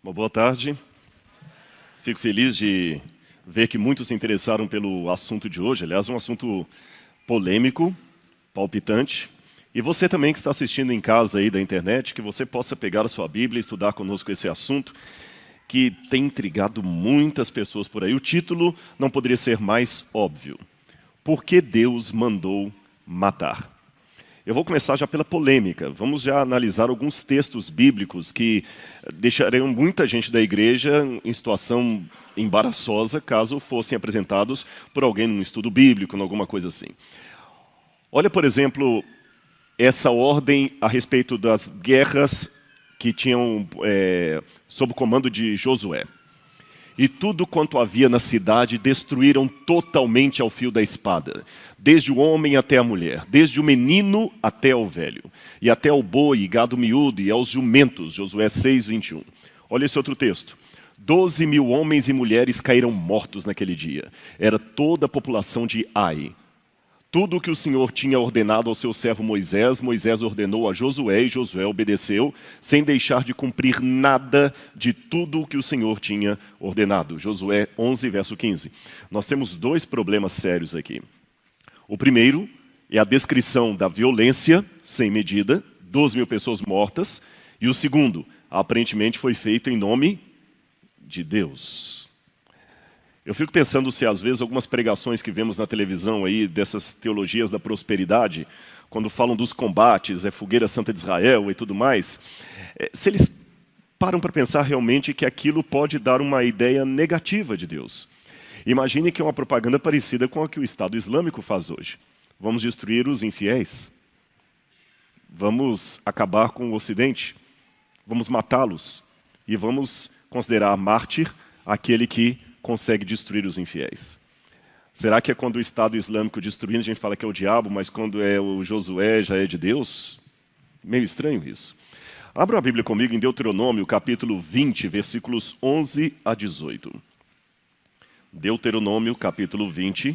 Uma boa tarde. Fico feliz de ver que muitos se interessaram pelo assunto de hoje. Aliás, um assunto polêmico, palpitante. E você também que está assistindo em casa aí da internet, que você possa pegar a sua Bíblia e estudar conosco esse assunto, que tem intrigado muitas pessoas por aí. O título não poderia ser mais óbvio. Por que Deus mandou matar? Eu vou começar já pela polêmica. Vamos já analisar alguns textos bíblicos que deixariam muita gente da igreja em situação embaraçosa caso fossem apresentados por alguém num estudo bíblico, em alguma coisa assim. Olha, por exemplo, essa ordem a respeito das guerras que tinham sob o comando de Josué. E tudo quanto havia na cidade destruíram totalmente ao fio da espada, desde o homem até a mulher, desde o menino até o velho, e até o boi e gado miúdo e aos jumentos, Josué 6, 21. Olha esse outro texto. 12.000 homens e mulheres caíram mortos naquele dia. Era toda a população de Ai. Tudo o que o Senhor tinha ordenado ao seu servo Moisés, Moisés ordenou a Josué e Josué obedeceu, sem deixar de cumprir nada de tudo o que o Senhor tinha ordenado. Josué 11, verso 15. Nós temos dois problemas sérios aqui. O primeiro é a descrição da violência sem medida, 12.000 pessoas mortas. E o segundo, aparentemente foi feito em nome de Deus. Eu fico pensando se às vezes algumas pregações que vemos na televisão aí, dessas teologias da prosperidade, quando falam dos combates, fogueira santa de Israel e tudo mais, se eles param para pensar realmente que aquilo pode dar uma ideia negativa de Deus. Imagine que é uma propaganda parecida com a que o Estado Islâmico faz hoje. Vamos destruir os infiéis. Vamos acabar com o Ocidente. Vamos matá-los. E vamos considerar mártir aquele que consegue destruir os infiéis. Será que é quando o Estado Islâmico destruindo a gente fala que é o diabo, mas quando é o Josué já é de Deus? Meio estranho isso. Abra a Bíblia comigo em Deuteronômio, capítulo 20, versículos 11 a 18. Deuteronômio, capítulo 20,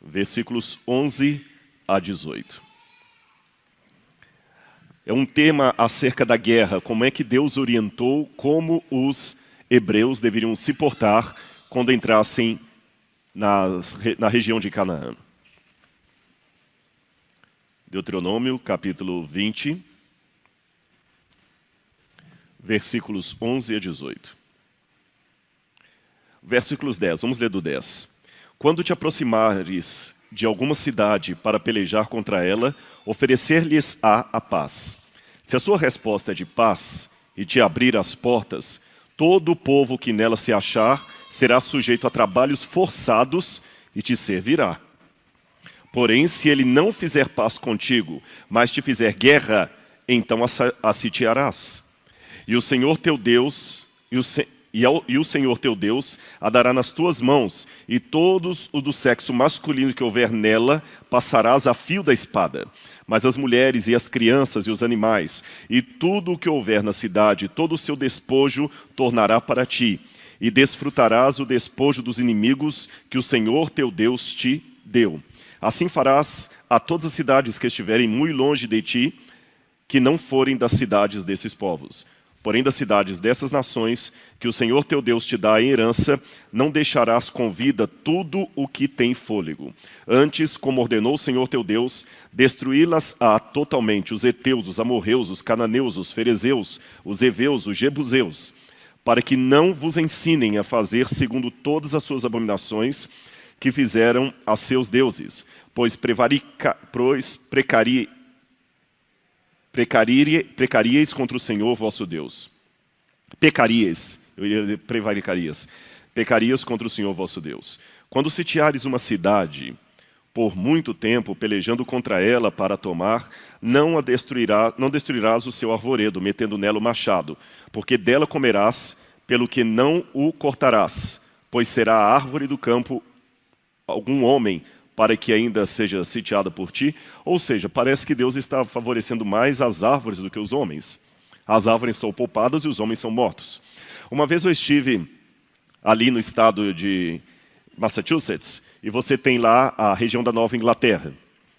versículos 11 a 18. É um tema acerca da guerra, como é que Deus orientou como os hebreus deveriam se portar quando entrassem na região de Canaã. Deuteronômio, capítulo 20, versículos 11 a 18. Versículos 10, vamos ler do 10. Quando te aproximares de alguma cidade para pelejar contra ela, oferecer-lhes-á a paz. Se a sua resposta é de paz e te abrir as portas, todo o povo que nela se achar será sujeito a trabalhos forçados e te servirá. Porém, se ele não fizer paz contigo, mas te fizer guerra, então a sitiarás. E o Senhor teu Deus, o Senhor teu Deus a dará nas tuas mãos, e todos os do sexo masculino que houver nela passarás a fio da espada. Mas as mulheres e as crianças e os animais, e tudo o que houver na cidade, todo o seu despojo tornará para ti, e desfrutarás o despojo dos inimigos que o Senhor teu Deus te deu. Assim farás a todas as cidades que estiverem muito longe de ti, que não forem das cidades desses povos. Porém, das cidades dessas nações, que o Senhor teu Deus te dá em herança, não deixarás com vida tudo o que tem fôlego. Antes, como ordenou o Senhor teu Deus, destruí-las-á totalmente, os heteus, os amorreus, os cananeus, os ferezeus, os heveus, os jebuseus, para que não vos ensinem a fazer segundo todas as suas abominações que fizeram a seus deuses, pois precaríeis contra o Senhor vosso Deus. Pecarias contra o Senhor vosso Deus. Quando sitiares uma cidade por muito tempo, pelejando contra ela para tomar, não destruirás o seu arvoredo, metendo nela o machado, porque dela comerás, pelo que não o cortarás, pois será a árvore do campo algum homem, para que ainda seja sitiada por ti. Ou seja, parece que Deus está favorecendo mais as árvores do que os homens. As árvores são poupadas e os homens são mortos. Uma vez eu estive ali no estado de Massachusetts, e você tem lá a região da Nova Inglaterra.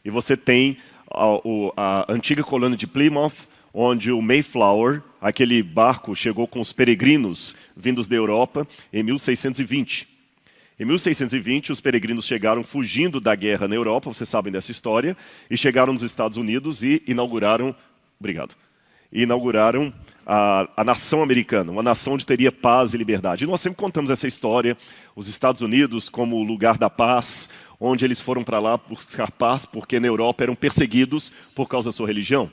E você tem a antiga colônia de Plymouth, onde o Mayflower, aquele barco chegou com os peregrinos vindos da Europa em 1620. Em 1620, os peregrinos chegaram fugindo da guerra na Europa, vocês sabem dessa história, e chegaram nos Estados Unidos e inauguraram a nação americana, uma nação onde teria paz e liberdade. E nós sempre contamos essa história, os Estados Unidos como o lugar da paz, onde eles foram para lá buscar paz, porque na Europa eram perseguidos por causa da sua religião.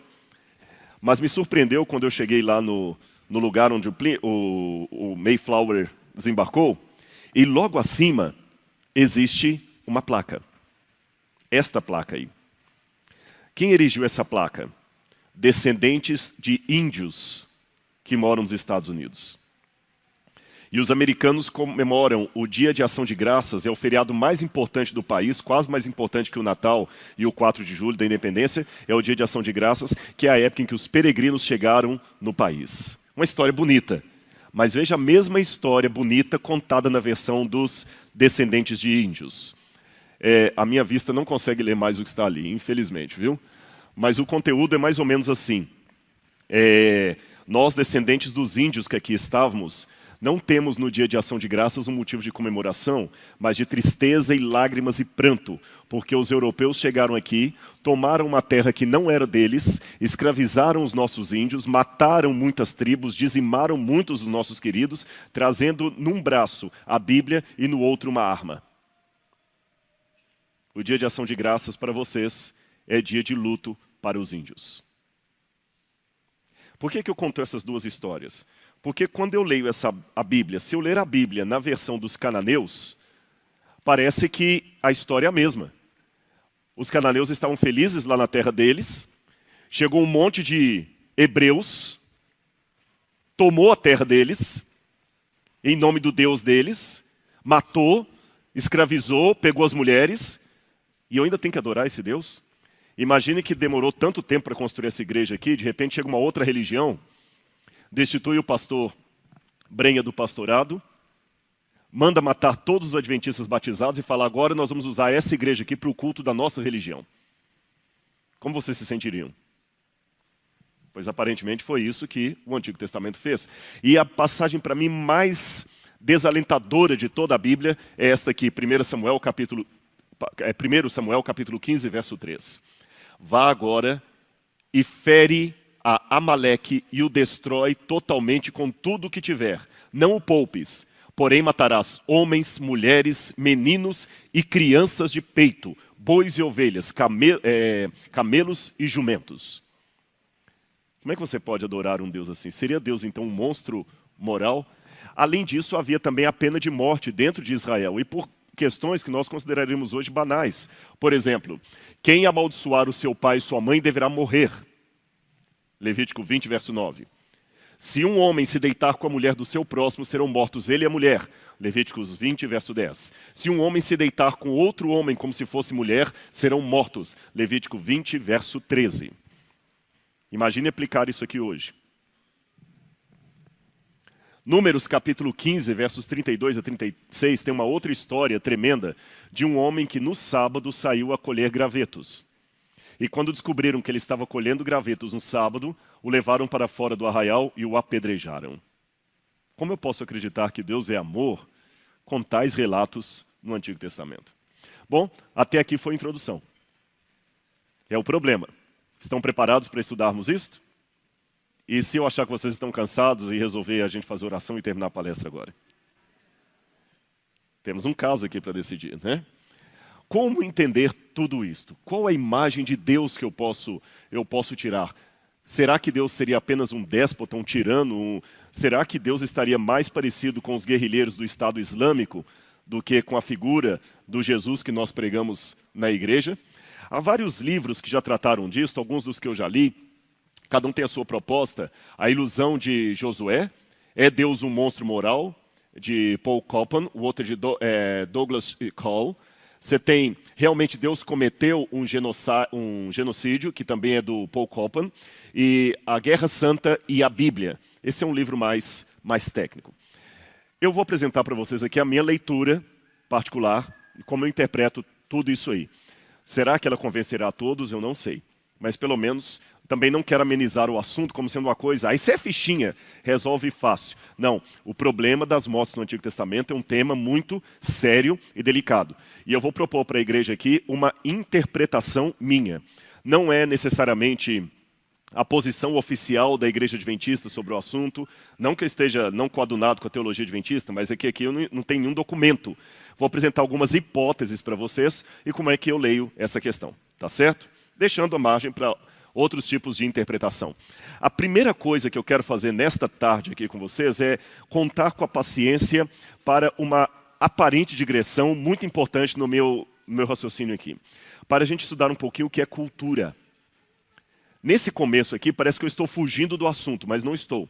Mas me surpreendeu quando eu cheguei lá no lugar onde o Mayflower desembarcou, e logo acima existe uma placa. Esta placa aí. Quem erigiu essa placa? Descendentes de índios que moram nos Estados Unidos. E os americanos comemoram o Dia de Ação de Graças, é o feriado mais importante do país, quase mais importante que o Natal e o 4 de julho da Independência, é o Dia de Ação de Graças, que é a época em que os peregrinos chegaram no país. Uma história bonita, mas veja a mesma história bonita contada na versão dos descendentes de índios. A minha vista não consegue ler mais o que está ali, infelizmente, viu? Mas o conteúdo é mais ou menos assim. Nós, descendentes dos índios que aqui estávamos, não temos no Dia de Ação de Graças um motivo de comemoração, mas de tristeza e lágrimas e pranto, porque os europeus chegaram aqui, tomaram uma terra que não era deles, escravizaram os nossos índios, mataram muitas tribos, dizimaram muitos dos nossos queridos, trazendo num braço a Bíblia e no outro uma arma. O Dia de Ação de Graças para vocês é dia de luto para os índios. Por que eu conto essas duas histórias? Porque quando eu leio a Bíblia, se eu ler a Bíblia na versão dos cananeus, parece que a história é a mesma. Os cananeus estavam felizes lá na terra deles, chegou um monte de hebreus, tomou a terra deles, em nome do Deus deles, matou, escravizou, pegou as mulheres, e eu ainda tenho que adorar esse Deus? Imagine que demorou tanto tempo para construir essa igreja aqui, de repente chega uma outra religião, destitui o pastor Brenha do pastorado, manda matar todos os adventistas batizados e fala, agora nós vamos usar essa igreja aqui para o culto da nossa religião. Como vocês se sentiriam? Pois aparentemente foi isso que o Antigo Testamento fez. E a passagem para mim mais desalentadora de toda a Bíblia é esta aqui, 1 Samuel capítulo 15, verso 3. Vá agora e fere a Amaleque e o destrói totalmente com tudo o que tiver. Não o poupes, porém matarás homens, mulheres, meninos e crianças de peito, bois e ovelhas, camelos e jumentos. Como é que você pode adorar um Deus assim? Seria Deus então um monstro moral? Além disso, havia também a pena de morte dentro de Israel, e por questões que nós consideraríamos hoje banais. Por exemplo, quem amaldiçoar o seu pai e sua mãe deverá morrer. Levítico 20, verso 9. Se um homem se deitar com a mulher do seu próximo, serão mortos ele e a mulher. Levíticos 20, verso 10. Se um homem se deitar com outro homem como se fosse mulher, serão mortos. Levítico 20, verso 13. Imagine aplicar isso aqui hoje. Números capítulo 15, versos 32 a 36, tem uma outra história tremenda de um homem que no sábado saiu a colher gravetos. E quando descobriram que ele estava colhendo gravetos no sábado, o levaram para fora do arraial e o apedrejaram. Como eu posso acreditar que Deus é amor com tais relatos no Antigo Testamento? Bom, até aqui foi a introdução. É o problema. Estão preparados para estudarmos isto? E se eu achar que vocês estão cansados e resolver a gente fazer oração e terminar a palestra agora? Temos um caso aqui para decidir, né? Como entender tudo isto? Qual a imagem de Deus que eu posso tirar? Será que Deus seria apenas um déspota, um tirano? Será que Deus estaria mais parecido com os guerrilheiros do Estado Islâmico do que com a figura do Jesus que nós pregamos na igreja? Há vários livros que já trataram disso, alguns dos que eu já li. Cada um tem a sua proposta. A Ilusão de Josué, É Deus um Monstro Moral, de Paul Copan, o outro é de Douglas Cole. Você tem, realmente Deus cometeu um genocídio, que também é do Paul Copan, e A Guerra Santa e a Bíblia. Esse é um livro mais técnico. Eu vou apresentar para vocês aqui a minha leitura particular, como eu interpreto tudo isso aí. Será que ela convencerá a todos? Eu não sei. Mas pelo menos também não quero amenizar o assunto como sendo uma coisa, aí você é fichinha, resolve fácil. Não, o problema das mortes no Antigo Testamento é um tema muito sério e delicado. E eu vou propor para a igreja aqui uma interpretação minha. Não é necessariamente a posição oficial da Igreja Adventista sobre o assunto, não que eu esteja não coadunado com a teologia adventista, mas é que aqui eu não tenho nenhum documento. Vou apresentar algumas hipóteses para vocês e como é que eu leio essa questão, tá certo? Deixando a margem para outros tipos de interpretação. A primeira coisa que eu quero fazer nesta tarde aqui com vocês é contar com a paciência para uma aparente digressão muito importante no meu raciocínio aqui. Para a gente estudar um pouquinho o que é cultura. Nesse começo aqui, parece que eu estou fugindo do assunto, mas não estou.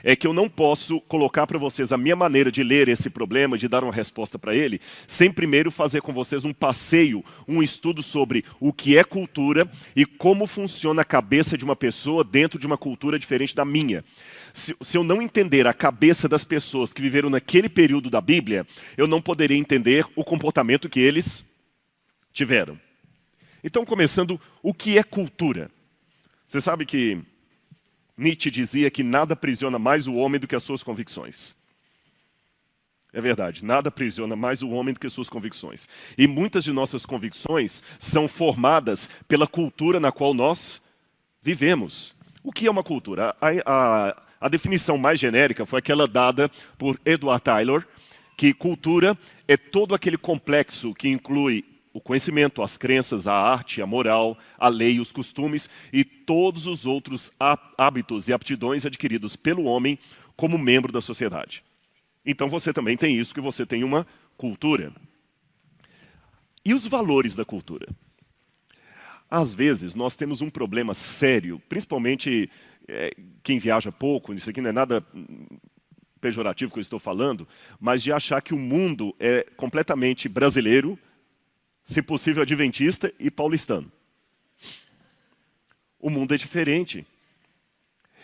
É que eu não posso colocar para vocês a minha maneira de ler esse problema, de dar uma resposta para ele, sem primeiro fazer com vocês um passeio, um estudo sobre o que é cultura e como funciona a cabeça de uma pessoa dentro de uma cultura diferente da minha. Se eu não entender a cabeça das pessoas que viveram naquele período da Bíblia, eu não poderia entender o comportamento que eles tiveram. Então, começando, o que é cultura? Você sabe que Nietzsche dizia que nada aprisiona mais o homem do que as suas convicções. É verdade, nada aprisiona mais o homem do que as suas convicções. E muitas de nossas convicções são formadas pela cultura na qual nós vivemos. O que é uma cultura? A definição mais genérica foi aquela dada por Edward Tylor, que cultura é todo aquele complexo que inclui o conhecimento, as crenças, a arte, a moral, a lei, os costumes e todos os outros hábitos e aptidões adquiridos pelo homem como membro da sociedade. Então você também tem isso, que você tem uma cultura. E os valores da cultura? Às vezes nós temos um problema sério, principalmente quem viaja pouco, isso aqui não é nada pejorativo que eu estou falando, mas de achar que o mundo é completamente brasileiro, se possível adventista e paulistano. O mundo é diferente.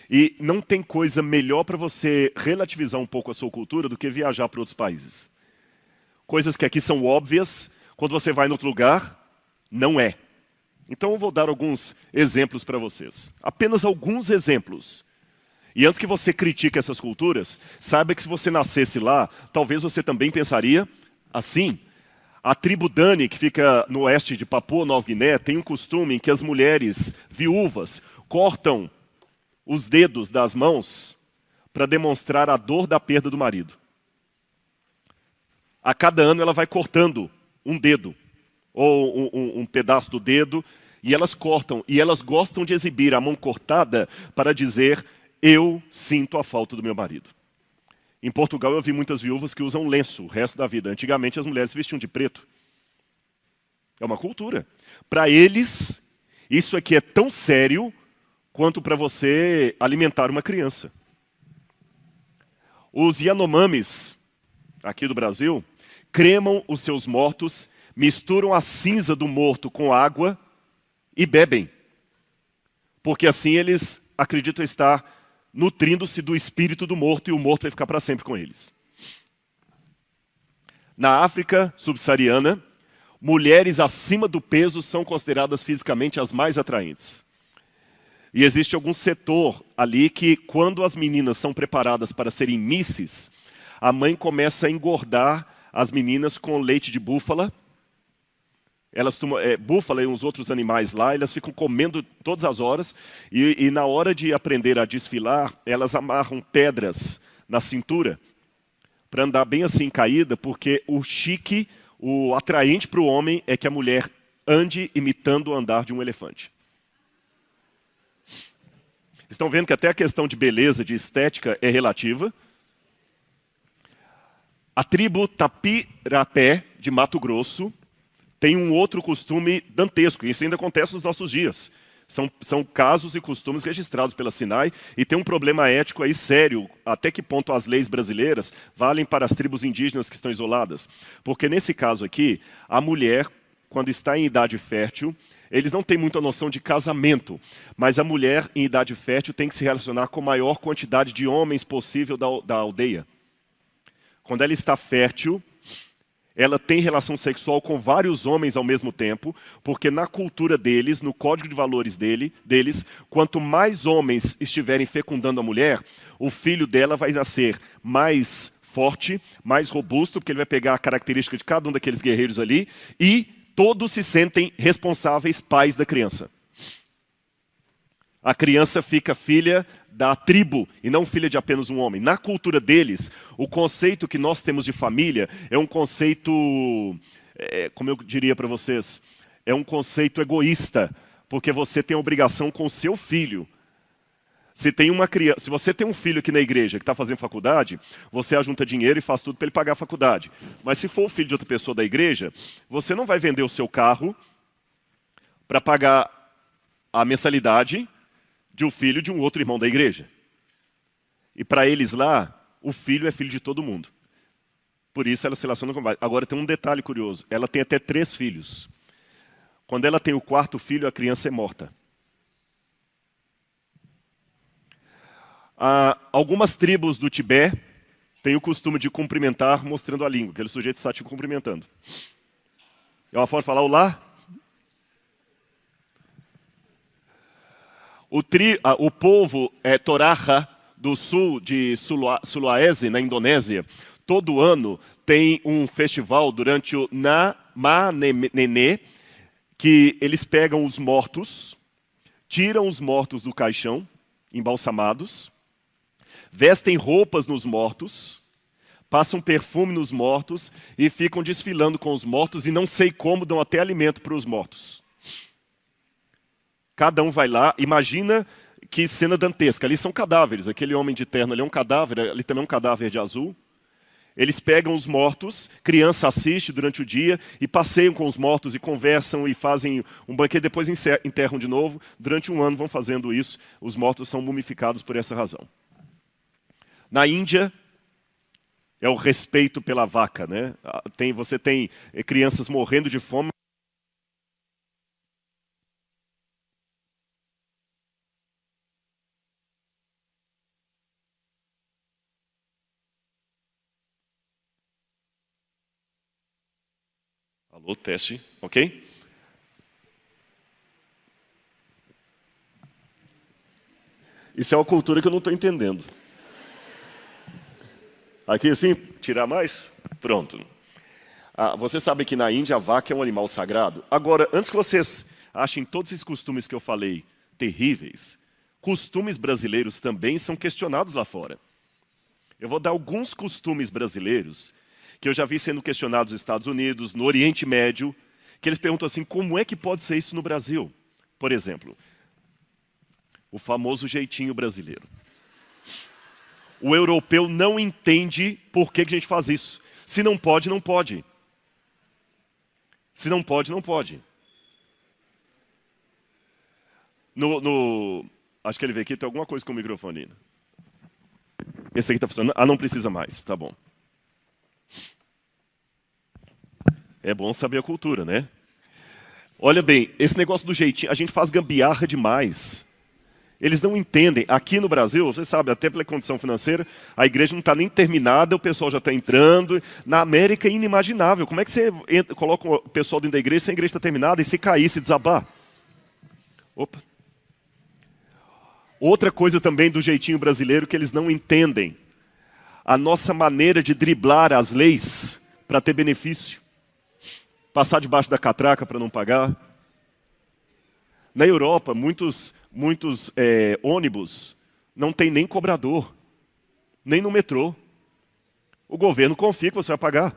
E não tem coisa melhor para você relativizar um pouco a sua cultura do que viajar para outros países. Coisas que aqui são óbvias, quando você vai em outro lugar, não é. Então eu vou dar alguns exemplos para vocês. Apenas alguns exemplos. E antes que você critique essas culturas, saiba que se você nascesse lá, talvez você também pensaria assim. A tribo Dani, que fica no oeste de Papua Nova Guiné, tem um costume em que as mulheres viúvas cortam os dedos das mãos para demonstrar a dor da perda do marido. A cada ano ela vai cortando um dedo, ou um pedaço do dedo, e elas cortam. E elas gostam de exibir a mão cortada para dizer, eu sinto a falta do meu marido. Em Portugal eu vi muitas viúvas que usam lenço o resto da vida. Antigamente as mulheres vestiam de preto. É uma cultura. Para eles, isso aqui é tão sério quanto para você alimentar uma criança. Os Yanomamis, aqui do Brasil, cremam os seus mortos, misturam a cinza do morto com água e bebem. Porque assim eles acreditam estar nutrindo-se do espírito do morto, e o morto vai ficar para sempre com eles. Na África subsaariana, mulheres acima do peso são consideradas fisicamente as mais atraentes. E existe algum setor ali que, quando as meninas são preparadas para serem misses, a mãe começa a engordar as meninas com leite de búfala. Elas tomam, búfala e uns outros animais lá, elas ficam comendo todas as horas, e na hora de aprender a desfilar, elas amarram pedras na cintura, para andar bem assim caída, porque o chique, o atraente para o homem é que a mulher ande imitando o andar de um elefante. Estão vendo que até a questão de beleza, de estética, é relativa. A tribo Tapirapé, de Mato Grosso, tem um outro costume dantesco, e isso ainda acontece nos nossos dias. São casos e costumes registrados pela Sinai, e tem um problema ético aí sério, até que ponto as leis brasileiras valem para as tribos indígenas que estão isoladas. Porque nesse caso aqui, a mulher, quando está em idade fértil, eles não têm muita noção de casamento, mas a mulher em idade fértil tem que se relacionar com a maior quantidade de homens possível da aldeia. Quando ela está fértil, ela tem relação sexual com vários homens ao mesmo tempo, porque na cultura deles, no código de valores deles, quanto mais homens estiverem fecundando a mulher, o filho dela vai nascer mais forte, mais robusto, porque ele vai pegar a característica de cada um daqueles guerreiros ali, e todos se sentem responsáveis pais da criança. A criança fica filha da tribo e não filha de apenas um homem. Na cultura deles, o conceito que nós temos de família é um conceito, como eu diria para vocês, é um conceito egoísta, porque você tem a obrigação com o seu filho. Se você tem um filho aqui na igreja que está fazendo faculdade, você ajunta dinheiro e faz tudo para ele pagar a faculdade. Mas se for o filho de outra pessoa da igreja, você não vai vender o seu carro para pagar a mensalidade de um filho de um outro irmão da igreja. E para eles lá, o filho é filho de todo mundo. Por isso ela se relaciona com vários. Agora tem um detalhe curioso. Ela tem até 3 filhos. Quando ela tem o 4º filho, a criança é morta. Algumas tribos do Tibete têm o costume de cumprimentar mostrando a língua. Aquele sujeito está te cumprimentando. É uma forma de falar olá. O povo Toraja, do sul de Sulawesi, na Indonésia, todo ano tem um festival durante o Namanene, que eles pegam os mortos, tiram os mortos do caixão, embalsamados, vestem roupas nos mortos, passam perfume nos mortos e ficam desfilando com os mortos e não sei como dão até alimento para os mortos. Cada um vai lá, imagina que cena dantesca. Ali são cadáveres, aquele homem de terno ali é um cadáver, ali também é um cadáver de azul. Eles pegam os mortos, criança assiste durante o dia e passeiam com os mortos e conversam e fazem um banquete, depois enterram de novo. Durante um ano vão fazendo isso, os mortos são mumificados por essa razão. Na Índia, é o respeito pela vaca, né? Você tem crianças morrendo de fome. Alô, teste, ok? Isso é uma cultura que eu não estou entendendo. Aqui assim, tirar mais? Pronto. Você sabe que na Índia a vaca é um animal sagrado? Agora, antes que vocês achem todos esses costumes que eu falei terríveis, costumes brasileiros também são questionados lá fora. Eu vou dar alguns costumes brasileiros que eu já vi sendo questionados nos Estados Unidos, no Oriente Médio, que eles perguntam assim, como é que pode ser isso no Brasil? Por exemplo, o famoso jeitinho brasileiro. O europeu não entende por que a gente faz isso. Se não pode, não pode. Se não pode, não pode. Acho que ele veio aqui, tem alguma coisa com o microfone. Esse aqui está funcionando. Não precisa mais, tá bom. É bom saber a cultura, né? Olha bem, esse negócio do jeitinho, a gente faz gambiarra demais. Eles não entendem. Aqui no Brasil, você sabe, até pela condição financeira, a igreja não está nem terminada, o pessoal já está entrando. Na América é inimaginável. Como é que você coloca o pessoal dentro da igreja se a igreja está terminada e se cair, se desabar? Opa. Outra coisa também do jeitinho brasileiro que eles não entendem. A nossa maneira de driblar as leis para ter benefício. Passar debaixo da catraca para não pagar. Na Europa, muitos ônibus não tem nem cobrador, nem no metrô. O governo confia que você vai pagar.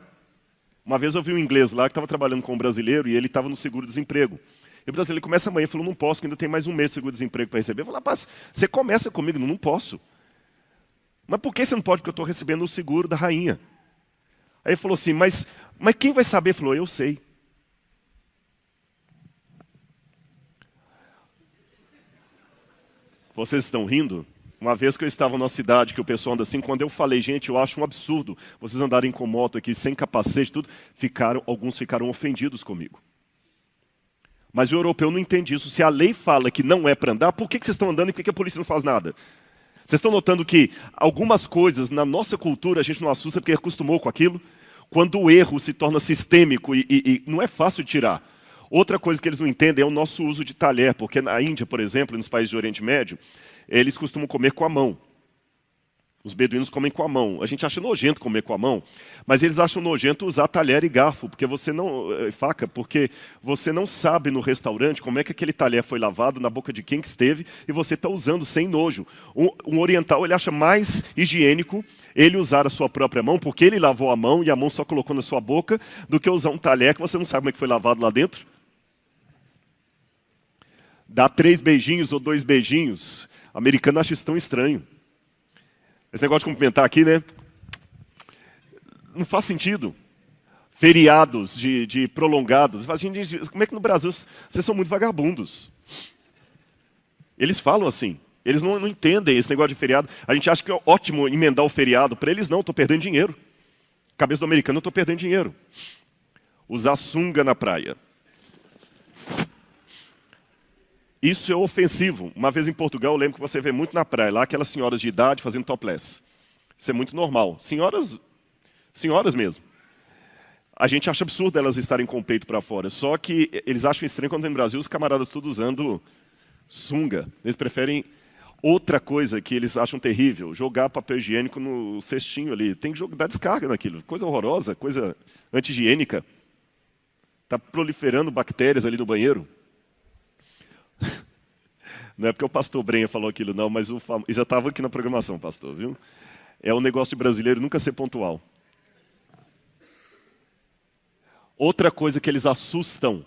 Uma vez eu vi um inglês lá que estava trabalhando com um brasileiro e ele estava no seguro-desemprego. E o brasileiro começa amanhã e falou, não posso, que ainda tem mais um mês de seguro-desemprego para receber. Eu falei, rapaz, você começa comigo? Não posso. Mas por que você não pode? Porque eu estou recebendo o seguro da rainha. Aí ele falou assim, mas quem vai saber? Ele falou, eu sei. Vocês estão rindo? Uma vez que eu estava numa cidade que o pessoal anda assim, quando eu falei, gente, eu acho um absurdo vocês andarem com moto aqui sem capacete, tudo, alguns ficaram ofendidos comigo. Mas o europeu não entende isso. Se a lei fala que não é para andar, por que vocês estão andando e por que a polícia não faz nada? Vocês estão notando que algumas coisas na nossa cultura a gente não assusta porque acostumou com aquilo? Quando o erro se torna sistêmico e não é fácil de tirar. Outra coisa que eles não entendem é o nosso uso de talher, porque na Índia, por exemplo, nos países do Oriente Médio, eles costumam comer com a mão. Os beduínos comem com a mão. A gente acha nojento comer com a mão, mas eles acham nojento usar talher e garfo, porque você não faca, porque você não sabe no restaurante como é que aquele talher foi lavado, na boca de quem que esteve, e você está usando sem nojo. Um oriental ele acha mais higiênico ele usar a sua própria mão, porque ele lavou a mão e a mão só colocou na sua boca, do que usar um talher que você não sabe como é que foi lavado lá dentro. Dá 3 beijinhos ou 2 beijinhos. O americano acha isso tão estranho. Esse negócio de cumprimentar aqui, né? Não faz sentido. Feriados de prolongados. Gente, como é que no Brasil vocês são muito vagabundos? Eles falam assim. Eles não entendem esse negócio de feriado. A gente acha que é ótimo emendar o feriado. Para eles não, estou perdendo dinheiro. Cabeça do americano, eu estou perdendo dinheiro. Usar sunga na praia. Isso é ofensivo. Uma vez em Portugal, eu lembro que você vê muito na praia, lá aquelas senhoras de idade fazendo topless. Isso é muito normal. Senhoras mesmo. A gente acha absurdo elas estarem com o peito para fora. Só que eles acham estranho quando no Brasil os camaradas tudo usando sunga. Eles preferem outra coisa que eles acham terrível, jogar papel higiênico no cestinho ali. Tem que dar descarga naquilo. Coisa horrorosa, coisa anti-higiênica. Está proliferando bactérias ali no banheiro. Não é porque o pastor Brenha falou aquilo, não, mas já estava aqui na programação, pastor, viu? É um negócio de brasileiro nunca ser pontual. Outra coisa que eles assustam,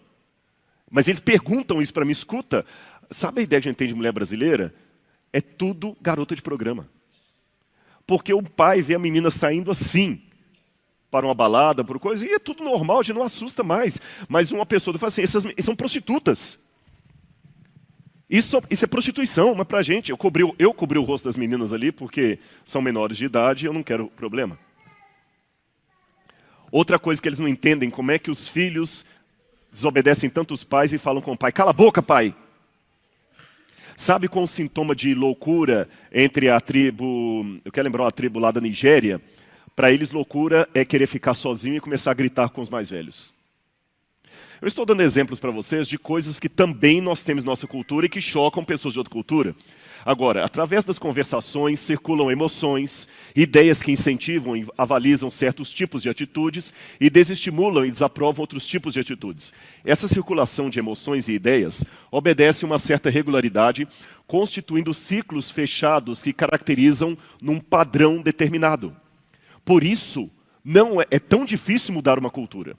mas eles perguntam isso para mim, escuta, sabe a ideia que a gente tem de mulher brasileira? É tudo garota de programa. Porque o pai vê a menina saindo assim, para uma balada, por coisa, e é tudo normal, a gente não assusta mais. Mas uma pessoa fala assim, essas são prostitutas. Isso é prostituição, mas pra gente, eu cobri o rosto das meninas ali, porque são menores de idade e eu não quero problema. Outra coisa que eles não entendem, como é que os filhos desobedecem tanto os pais e falam com o pai, cala a boca, pai! Sabe qual o sintoma de loucura entre a tribo, eu quero lembrar uma tribo lá da Nigéria, para eles loucura é querer ficar sozinho e começar a gritar com os mais velhos. Eu estou dando exemplos para vocês de coisas que também nós temos em nossa cultura e que chocam pessoas de outra cultura. Agora, através das conversações circulam emoções, ideias que incentivam e avalizam certos tipos de atitudes e desestimulam e desaprovam outros tipos de atitudes. Essa circulação de emoções e ideias obedece a uma certa regularidade, constituindo ciclos fechados que caracterizam num padrão determinado. Por isso, não é tão difícil mudar uma cultura.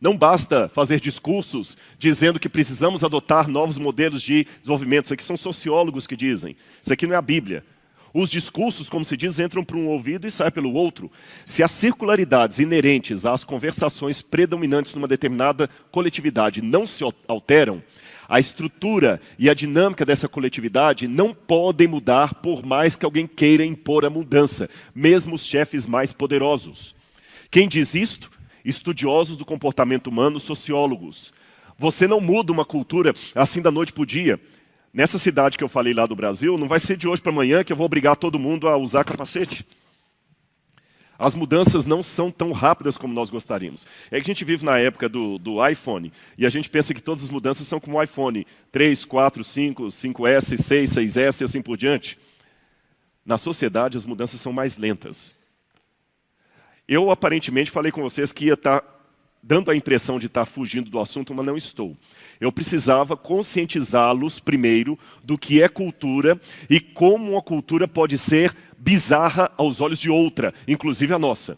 Não basta fazer discursos dizendo que precisamos adotar novos modelos de desenvolvimento. Isso aqui são sociólogos que dizem. Isso aqui não é a Bíblia. Os discursos, como se diz, entram por um ouvido e saem pelo outro. Se as circularidades inerentes às conversações predominantes numa determinada coletividade não se alteram, a estrutura e a dinâmica dessa coletividade não podem mudar por mais que alguém queira impor a mudança, mesmo os chefes mais poderosos. Quem diz isto? Estudiosos do comportamento humano, sociólogos. Você não muda uma cultura assim da noite para o dia. Nessa cidade que eu falei lá do Brasil, não vai ser de hoje para amanhã que eu vou obrigar todo mundo a usar capacete. As mudanças não são tão rápidas como nós gostaríamos. É que a gente vive na época do iPhone, e a gente pensa que todas as mudanças são como o iPhone 3, 4, 5, 5S, 6, 6S e assim por diante. Na sociedade, as mudanças são mais lentas. Eu, aparentemente, falei com vocês que ia estar dando a impressão de estar fugindo do assunto, mas não estou. Eu precisava conscientizá-los, primeiro, do que é cultura e como uma cultura pode ser bizarra aos olhos de outra, inclusive a nossa.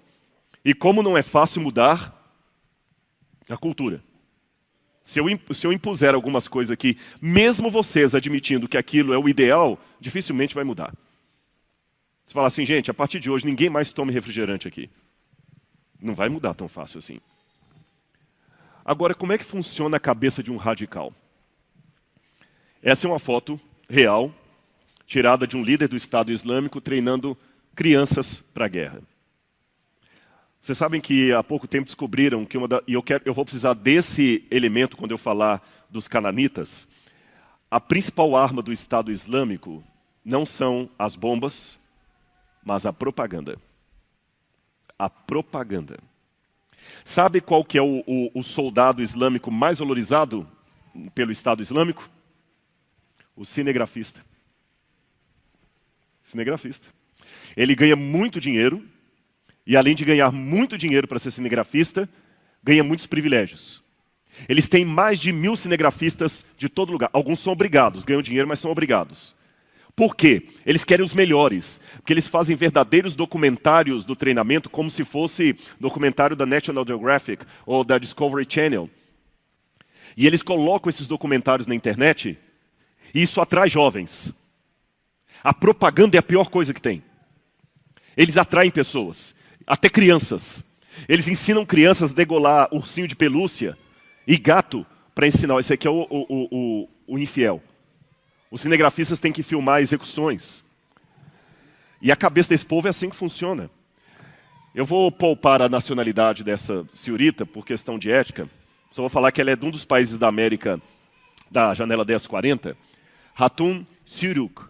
E como não é fácil mudar a cultura. Se eu impuser algumas coisas aqui, mesmo vocês admitindo que aquilo é o ideal, dificilmente vai mudar. Você fala assim, gente, a partir de hoje ninguém mais tome refrigerante aqui. Não vai mudar tão fácil assim. Agora, como é que funciona a cabeça de um radical? Essa é uma foto real, tirada de um líder do Estado Islâmico treinando crianças para a guerra. Vocês sabem que há pouco tempo descobriram que eu vou precisar desse elemento quando eu falar dos cananitas. A principal arma do Estado Islâmico não são as bombas, mas a propaganda. A propaganda. Sabe qual que é o soldado islâmico mais valorizado pelo Estado Islâmico? O cinegrafista. Cinegrafista. Ele ganha muito dinheiro, e além de ganhar muito dinheiro para ser cinegrafista, ganha muitos privilégios. Eles têm mais de 1000 cinegrafistas de todo lugar. Alguns são obrigados, ganham dinheiro, mas são obrigados. Por quê? Eles querem os melhores, porque eles fazem verdadeiros documentários do treinamento, como se fosse documentário da National Geographic ou da Discovery Channel. E eles colocam esses documentários na internet, e isso atrai jovens. A propaganda é a pior coisa que tem. Eles atraem pessoas, até crianças. Eles ensinam crianças a degolar ursinho de pelúcia e gato para ensinar. Esse aqui é o infiel. Os cinegrafistas têm que filmar execuções. E a cabeça desse povo é assim que funciona. Eu vou poupar a nacionalidade dessa senhorita por questão de ética. Só vou falar que ela é de um dos países da América, da janela 1040. Hatun Siruk.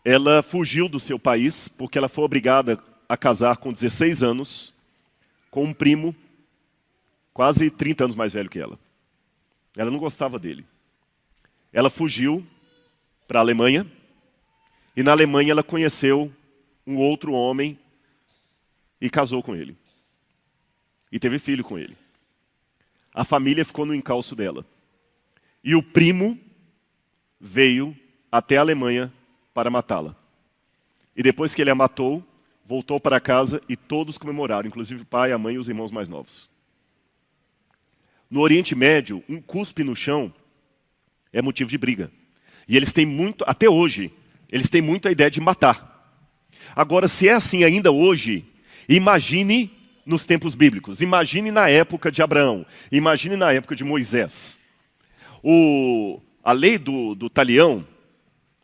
Ela fugiu do seu país porque ela foi obrigada a casar com 16 anos com um primo quase 30 anos mais velho que ela. Ela não gostava dele. Ela fugiu para a Alemanha, e na Alemanha ela conheceu um outro homem e casou com ele. E teve filho com ele. A família ficou no encalço dela. E o primo veio até a Alemanha para matá-la. E depois que ele a matou, voltou para casa e todos comemoraram, inclusive o pai, a mãe e os irmãos mais novos. No Oriente Médio, um cuspe no chão é motivo de briga. E eles têm muito, até hoje, eles têm muito a ideia de matar. Agora, se é assim ainda hoje, imagine nos tempos bíblicos, imagine na época de Abraão, imagine na época de Moisés. A lei do talião,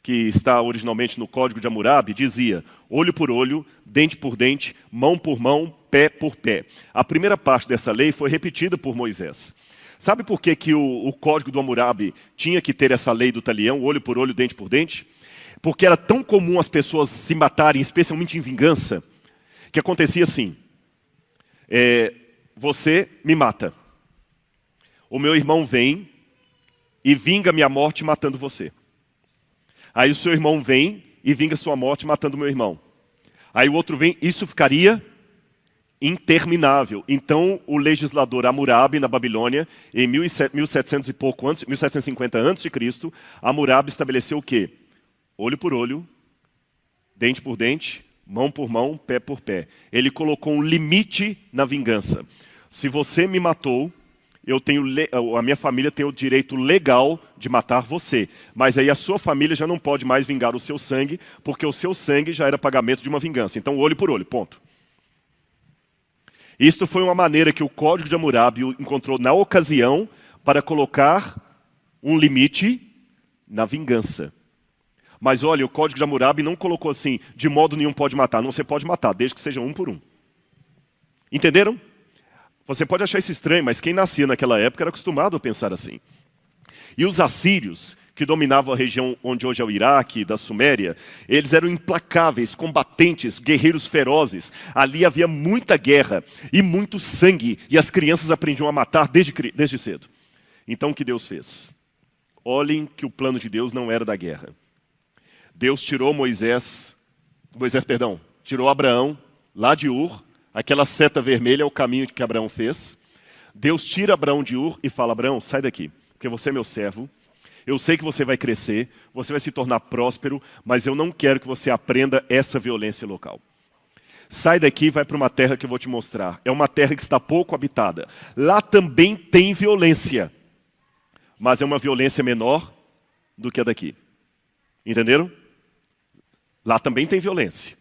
que está originalmente no Código de Hammurabi, dizia olho por olho, dente por dente, mão por mão, pé por pé. A primeira parte dessa lei foi repetida por Moisés. Sabe por que o Código do Hammurabi tinha que ter essa lei do talião, olho por olho, dente por dente? Porque era tão comum as pessoas se matarem, especialmente em vingança, que acontecia assim. Você me mata. O meu irmão vem e vinga minha morte matando você. Aí o seu irmão vem e vinga sua morte matando o meu irmão. Aí o outro vem, isso ficaria interminável. Então o legislador Hammurabi na Babilônia, em 1700 e pouco antes, 1750 a.C., Hammurabi estabeleceu o quê? Olho por olho, dente por dente, mão por mão, pé por pé. Ele colocou um limite na vingança. Se você me matou, a minha família tem o direito legal de matar você. Mas aí a sua família já não pode mais vingar o seu sangue, porque o seu sangue já era pagamento de uma vingança. Então, olho por olho, ponto. Isto foi uma maneira que o Código de Hammurabi encontrou na ocasião para colocar um limite na vingança. Mas olha, o Código de Hammurabi não colocou assim, de modo nenhum pode matar. Não, você pode matar, desde que seja um por um. Entenderam? Você pode achar isso estranho, mas quem nascia naquela época era acostumado a pensar assim. E os assírios, que dominavam a região onde hoje é o Iraque, da Suméria, eles eram implacáveis, combatentes, guerreiros ferozes. Ali havia muita guerra e muito sangue, e as crianças aprendiam a matar desde cedo. Então o que Deus fez? Olhem que o plano de Deus não era da guerra. Deus tirou tirou Abraão lá de Ur. Aquela seta vermelha é o caminho que Abraão fez. Deus tira Abraão de Ur e fala, Abraão, sai daqui, porque você é meu servo. Eu sei que você vai crescer, você vai se tornar próspero, mas eu não quero que você aprenda essa violência local. Sai daqui e vai para uma terra que eu vou te mostrar. É uma terra que está pouco habitada. Lá também tem violência, mas é uma violência menor do que a daqui. Entenderam? Lá também tem violência,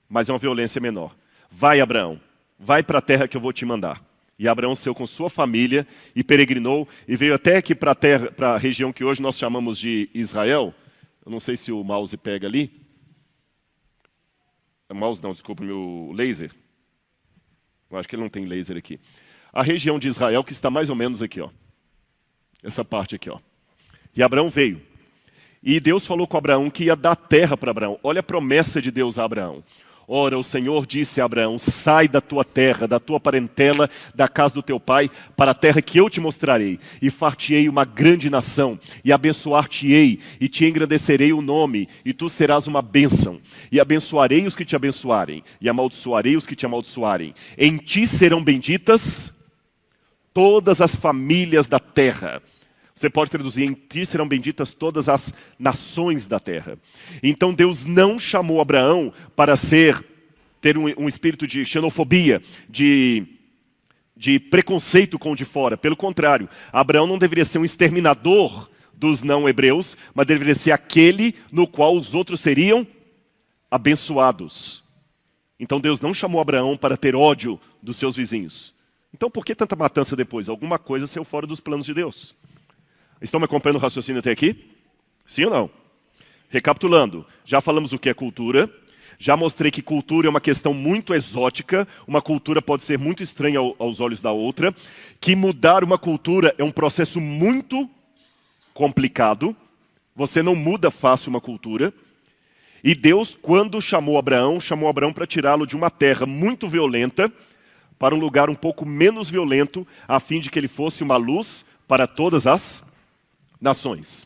mas é uma violência menor. Vai, Abraão, vai para a terra que eu vou te mandar. E Abraão saiu com sua família e peregrinou e veio até aqui para a região que hoje nós chamamos de Israel. Eu não sei se o mouse pega ali. O mouse não, desculpa, meu laser. Eu acho que ele não tem laser aqui. A região de Israel que está mais ou menos aqui, ó. Essa parte aqui, ó. E Abraão veio. E Deus falou com Abraão que ia dar terra para Abraão. Olha a promessa de Deus a Abraão. Ora, o Senhor disse a Abraão, sai da tua terra, da tua parentela, da casa do teu pai, para a terra que eu te mostrarei, e far-te-ei uma grande nação, e abençoar-te-ei, e te engrandecerei o nome, e tu serás uma bênção. E abençoarei os que te abençoarem, e amaldiçoarei os que te amaldiçoarem. Em ti serão benditas todas as famílias da terra. Você pode traduzir, em ti serão benditas todas as nações da terra. Então Deus não chamou Abraão para ter um espírito de xenofobia, de preconceito com o de fora. Pelo contrário, Abraão não deveria ser um exterminador dos não-hebreus, mas deveria ser aquele no qual os outros seriam abençoados. Então Deus não chamou Abraão para ter ódio dos seus vizinhos. Então por que tanta matança depois? Alguma coisa saiu fora dos planos de Deus. Estão me acompanhando o raciocínio até aqui? Sim ou não? Recapitulando, já falamos o que é cultura, já mostrei que cultura é uma questão muito exótica, uma cultura pode ser muito estranha aos olhos da outra, que mudar uma cultura é um processo muito complicado, você não muda fácil uma cultura, e Deus, quando chamou Abraão para tirá-lo de uma terra muito violenta, para um lugar um pouco menos violento, a fim de que ele fosse uma luz para todas as nações.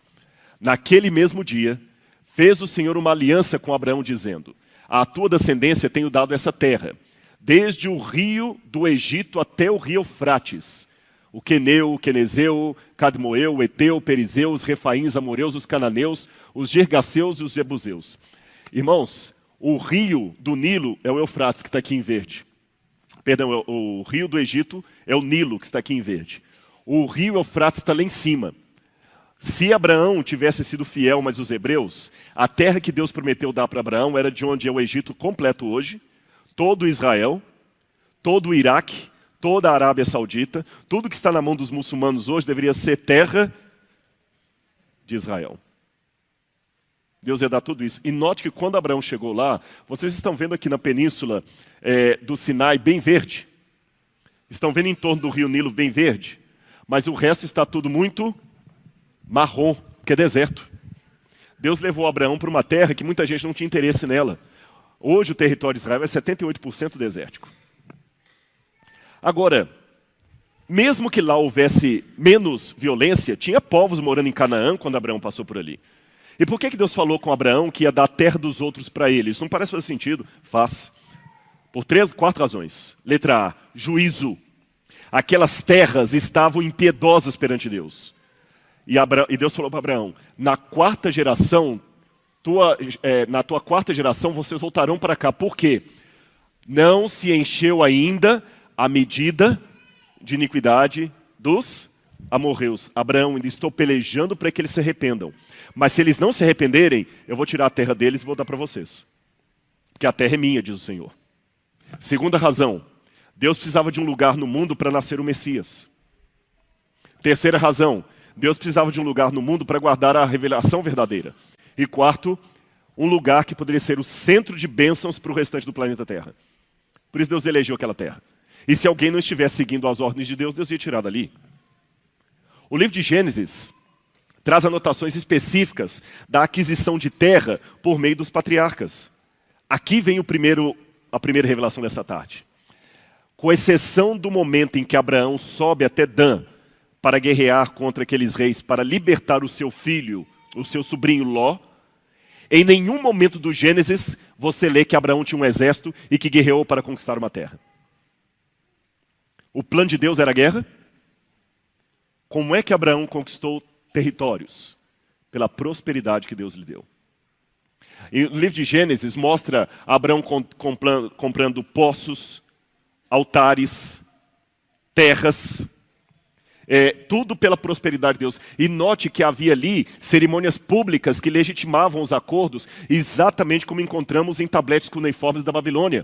Naquele mesmo dia, fez o Senhor uma aliança com Abraão, dizendo, à tua descendência tenho dado essa terra, desde o rio do Egito até o rio Eufrates, o Queneu, o Quenezeu, Cadmoeu, o Eteu, o Perizeu, os Refaíns, Amoreus, os Cananeus, os Girgaceus e os Jebuseus. Irmãos, o rio do Nilo é o Eufrates, que está aqui em verde. Perdão, o rio do Egito é o Nilo, que está aqui em verde. O rio Eufrates está lá em cima. Se Abraão tivesse sido fiel, mas os hebreus, a terra que Deus prometeu dar para Abraão era de onde é o Egito completo hoje, todo Israel, todo o Iraque, toda a Arábia Saudita, tudo que está na mão dos muçulmanos hoje deveria ser terra de Israel. Deus ia dar tudo isso. E note que quando Abraão chegou lá, vocês estão vendo aqui na península do Sinai bem verde. Estão vendo em torno do rio Nilo bem verde. Mas o resto está tudo muito marrom, que é deserto. Deus levou Abraão para uma terra que muita gente não tinha interesse nela. Hoje o território de Israel é 78% desértico. Agora, mesmo que lá houvesse menos violência, tinha povos morando em Canaã quando Abraão passou por ali. E por que Deus falou com Abraão que ia dar a terra dos outros para ele? Isso não parece fazer sentido? Faz. Por 4 razões. Letra A, juízo. Aquelas terras estavam impiedosas perante Deus. E Deus falou para Abraão, na tua quarta geração, vocês voltarão para cá. Por quê? Não se encheu ainda a medida de iniquidade dos amorreus. Abraão, ainda estou pelejando para que eles se arrependam. Mas se eles não se arrependerem, eu vou tirar a terra deles e vou dar para vocês. Porque a terra é minha, diz o Senhor. Segunda razão, Deus precisava de um lugar no mundo para nascer o Messias. Terceira razão, Deus precisava de um lugar no mundo para guardar a revelação verdadeira. E quarto, um lugar que poderia ser o centro de bênçãos para o restante do planeta Terra. Por isso Deus elegeu aquela terra. E se alguém não estivesse seguindo as ordens de Deus, Deus ia tirar dali. O livro de Gênesis traz anotações específicas da aquisição de terra por meio dos patriarcas. Aqui vem a primeira revelação dessa tarde. Com exceção do momento em que Abraão sobe até Dan para guerrear contra aqueles reis, para libertar o seu filho, o seu sobrinho Ló, em nenhum momento do Gênesis você lê que Abraão tinha um exército e que guerreou para conquistar uma terra. O plano de Deus era a guerra? Como é que Abraão conquistou territórios? Pela prosperidade que Deus lhe deu. E o livro de Gênesis mostra Abraão comprando poços, altares, terras, tudo pela prosperidade de Deus. E note que havia ali cerimônias públicas que legitimavam os acordos, exatamente como encontramos em tabletes cuneiformes da Babilônia.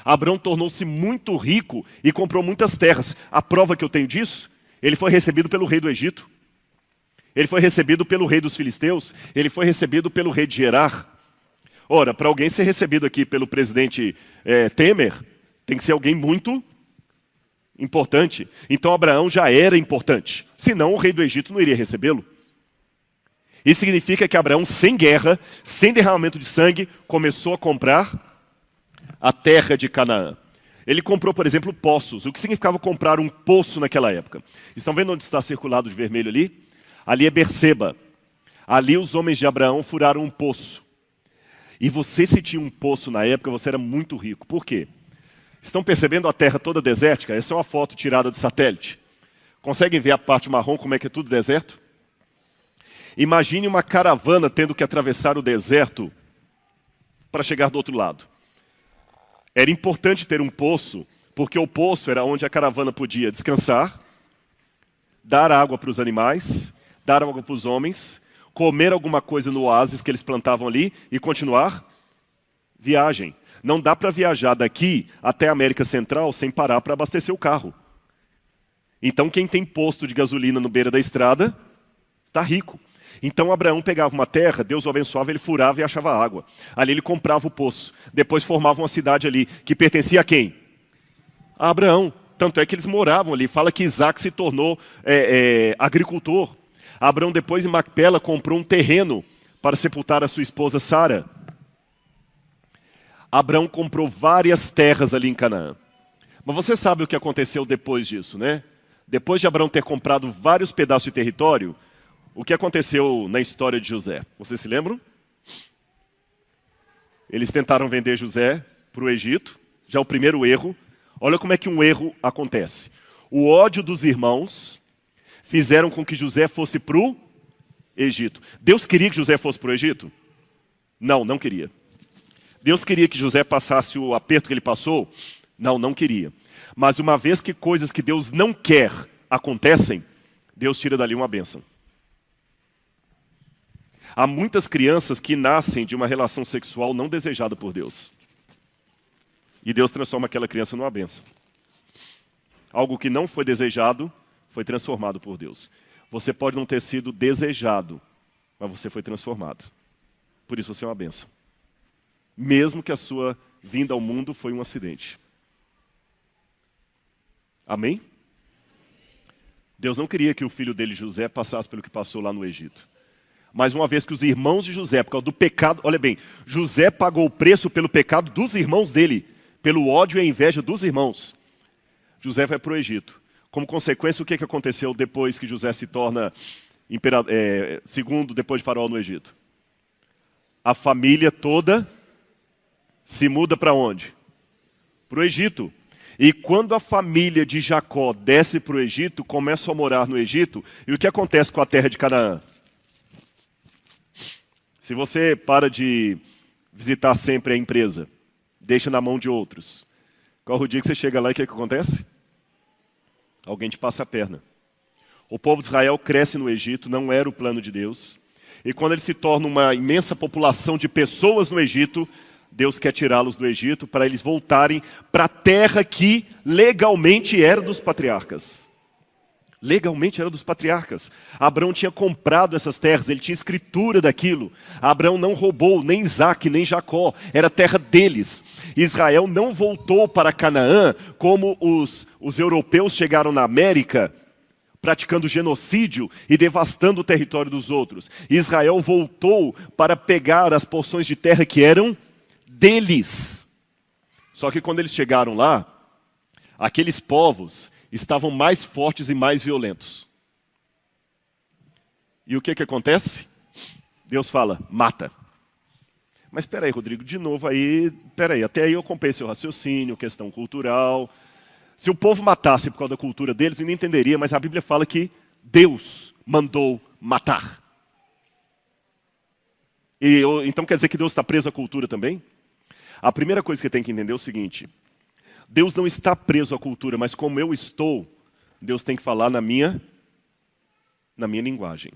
Abraão tornou-se muito rico e comprou muitas terras. A prova que eu tenho disso, ele foi recebido pelo rei do Egito. Ele foi recebido pelo rei dos filisteus. Ele foi recebido pelo rei de Gerar. Ora, para alguém ser recebido aqui pelo presidente Temer, tem que ser alguém muito importante. Então Abraão já era importante. Senão o rei do Egito não iria recebê-lo. Isso significa que Abraão, sem guerra, sem derramamento de sangue, começou a comprar a terra de Canaã. Ele comprou, por exemplo, poços. O que significava comprar um poço naquela época? Estão vendo onde está circulado de vermelho ali? Ali é Berseba. Ali os homens de Abraão furaram um poço. E você, se tinha um poço na época, você era muito rico. Por quê? Estão percebendo a terra toda desértica? Essa é uma foto tirada de satélite. Conseguem ver a parte marrom, como é que é tudo deserto? Imagine uma caravana tendo que atravessar o deserto para chegar do outro lado. Era importante ter um poço, porque o poço era onde a caravana podia descansar, dar água para os animais, dar água para os homens, comer alguma coisa no oásis que eles plantavam ali e continuar viagem. Não dá para viajar daqui até a América Central sem parar para abastecer o carro. Então quem tem posto de gasolina no beira da estrada está rico. Então Abraão pegava uma terra, Deus o abençoava, ele furava e achava água. Ali ele comprava o poço. Depois formava uma cidade ali, que pertencia a quem? A Abraão. Tanto é que eles moravam ali. Fala que Isaac se tornou agricultor. Abraão depois em Macpela comprou um terreno para sepultar a sua esposa Sara. Abraão comprou várias terras ali em Canaã. Mas você sabe o que aconteceu depois disso, né? Depois de Abraão ter comprado vários pedaços de território, o que aconteceu na história de José? Vocês se lembram? Eles tentaram vender José para o Egito, já o primeiro erro. Olha como é que um erro acontece. O ódio dos irmãos fizeram com que José fosse para o Egito. Deus queria que José fosse para o Egito? Não, não queria. Deus queria que José passasse o aperto que ele passou? Não, não queria. Mas uma vez que coisas que Deus não quer acontecem, Deus tira dali uma bênção. Há muitas crianças que nascem de uma relação sexual não desejada por Deus. E Deus transforma aquela criança numa bênção. Algo que não foi desejado, foi transformado por Deus. Você pode não ter sido desejado, mas você foi transformado. Por isso você é uma bênção. Mesmo que a sua vinda ao mundo foi um acidente. Amém? Deus não queria que o filho dele, José, passasse pelo que passou lá no Egito. Mas uma vez que os irmãos de José, por causa do pecado, olha bem, José pagou o preço pelo pecado dos irmãos dele, pelo ódio e a inveja dos irmãos. José vai para o Egito. Como consequência, o que aconteceu depois que José se torna segundo depois de Faraó no Egito? A família toda se muda para onde? Para o Egito. E quando a família de Jacó desce para o Egito, começam a morar no Egito, e o que acontece com a terra de Canaã? Se você para de visitar sempre a empresa, deixa na mão de outros, qual o dia que você chega lá e o que acontece? Alguém te passa a perna. O povo de Israel cresce no Egito, não era o plano de Deus. E quando ele se torna uma imensa população de pessoas no Egito, Deus quer tirá-los do Egito para eles voltarem para a terra que legalmente era dos patriarcas. Legalmente era dos patriarcas. Abraão tinha comprado essas terras, ele tinha escritura daquilo. Abraão não roubou nem Isaac, nem Jacó, era terra deles. Israel não voltou para Canaã como os europeus chegaram na América, praticando genocídio e devastando o território dos outros. Israel voltou para pegar as porções de terra que eram deles. Só que quando eles chegaram lá, aqueles povos estavam mais fortes e mais violentos. E o que acontece? Deus fala, mata. Mas espera aí, Rodrigo, de novo aí, até aí eu acompanhei seu raciocínio, questão cultural. Se o povo matasse por causa da cultura deles, eu não entenderia, mas a Bíblia fala que Deus mandou matar. Então quer dizer que Deus está preso à cultura também? A primeira coisa que tem que entender é o seguinte: Deus não está preso à cultura, mas como eu estou, Deus tem que falar na minha linguagem.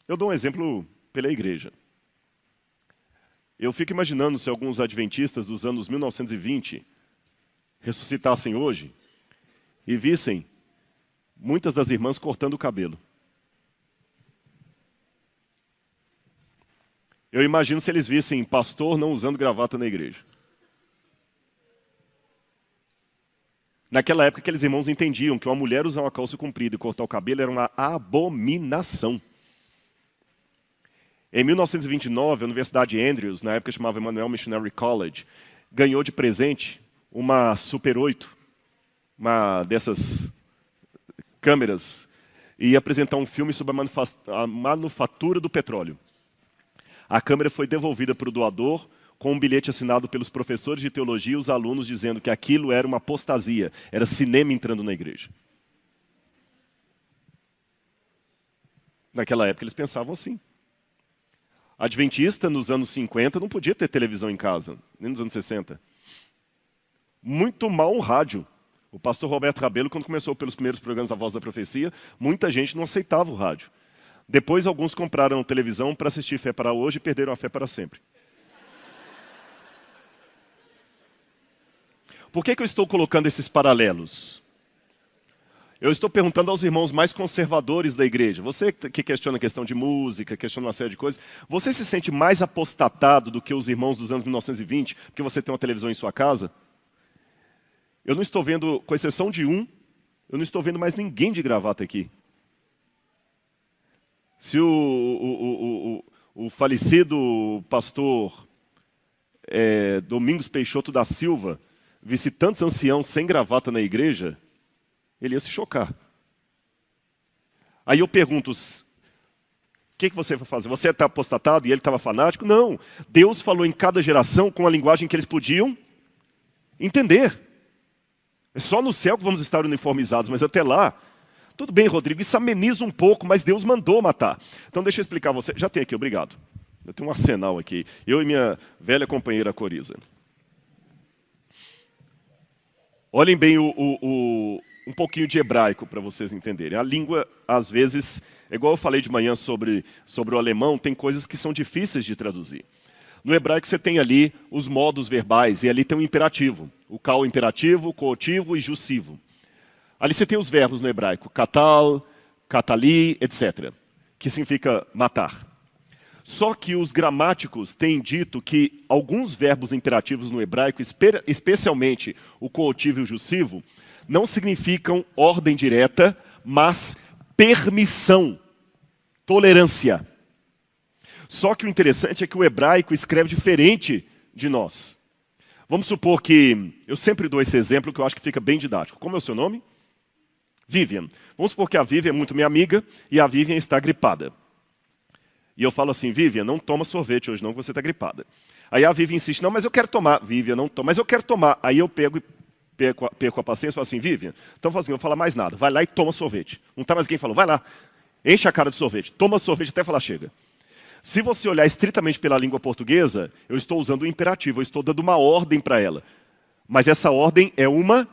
Eu dou um exemplo pela igreja. Eu fico imaginando se alguns adventistas dos anos 1920 ressuscitassem hoje e vissem muitas das irmãs cortando o cabelo. Eu imagino se eles vissem pastor não usando gravata na igreja. Naquela época, aqueles irmãos entendiam que uma mulher usar uma calça comprida e cortar o cabelo era uma abominação. Em 1929, a Universidade de Andrews, na época chamava Emmanuel Missionary College, ganhou de presente uma Super 8, uma dessas câmeras, e ia apresentar um filme sobre a manufatura do petróleo. A câmera foi devolvida para o doador com um bilhete assinado pelos professores de teologia e os alunos dizendo que aquilo era uma apostasia, era cinema entrando na igreja. Naquela época eles pensavam assim. Adventista, nos anos 50, não podia ter televisão em casa, nem nos anos 60. Muito mal um rádio. O pastor Roberto Rabelo, quando começou pelos primeiros programas da Voz da Profecia, muita gente não aceitava o rádio. Depois, alguns compraram televisão para assistir Fé para Hoje e perderam a fé para sempre. Por que eu estou colocando esses paralelos? Eu estou perguntando aos irmãos mais conservadores da igreja. Você que questiona a questão de música, questiona uma série de coisas, você se sente mais apostatado do que os irmãos dos anos 1920, porque você tem uma televisão em sua casa? Eu não estou vendo, com exceção de um, eu não estou vendo mais ninguém de gravata aqui. Se o falecido pastor Domingos Peixoto da Silva visse tantos anciãos sem gravata na igreja, ele ia se chocar. Aí eu pergunto, o que você vai fazer? Você está apostatado e ele estava fanático? Não. Deus falou em cada geração com a linguagem que eles podiam entender. É só no céu que vamos estar uniformizados, mas até lá, tudo bem, Rodrigo, isso ameniza um pouco, mas Deus mandou matar. Então deixa eu explicar a você. Já tem aqui, obrigado. Eu tenho um arsenal aqui. Eu e minha velha companheira Coriza. Olhem bem um pouquinho de hebraico para vocês entenderem. A língua, às vezes, é igual eu falei de manhã sobre o alemão, tem coisas que são difíceis de traduzir. No hebraico você tem ali os modos verbais, e ali tem um imperativo. O cal imperativo, coativo e jussivo. Ali você tem os verbos no hebraico, katal, katali, etc., que significa matar. Só que os gramáticos têm dito que alguns verbos imperativos no hebraico, especialmente o coativo e o jussivo, não significam ordem direta, mas permissão, tolerância. Só que o interessante é que o hebraico escreve diferente de nós. Vamos supor que, eu sempre dou esse exemplo que eu acho que fica bem didático. Como é o seu nome? Vivian. Vamos supor que a Vivian é muito minha amiga e a Vivian está gripada. E eu falo assim, Vivian, não toma sorvete hoje não, que você está gripada. Aí a Vivian insiste, não, mas eu quero tomar. Vivian, não toma, mas eu quero tomar. Aí eu perco a paciência e falo assim, Vivian, então assim, eu não vou falar mais nada. Vai lá e toma sorvete. Não está mais quem falou, vai lá, enche a cara de sorvete. Toma sorvete até falar chega. Se você olhar estritamente pela língua portuguesa, eu estou usando o imperativo, eu estou dando uma ordem para ela. Mas essa ordem é uma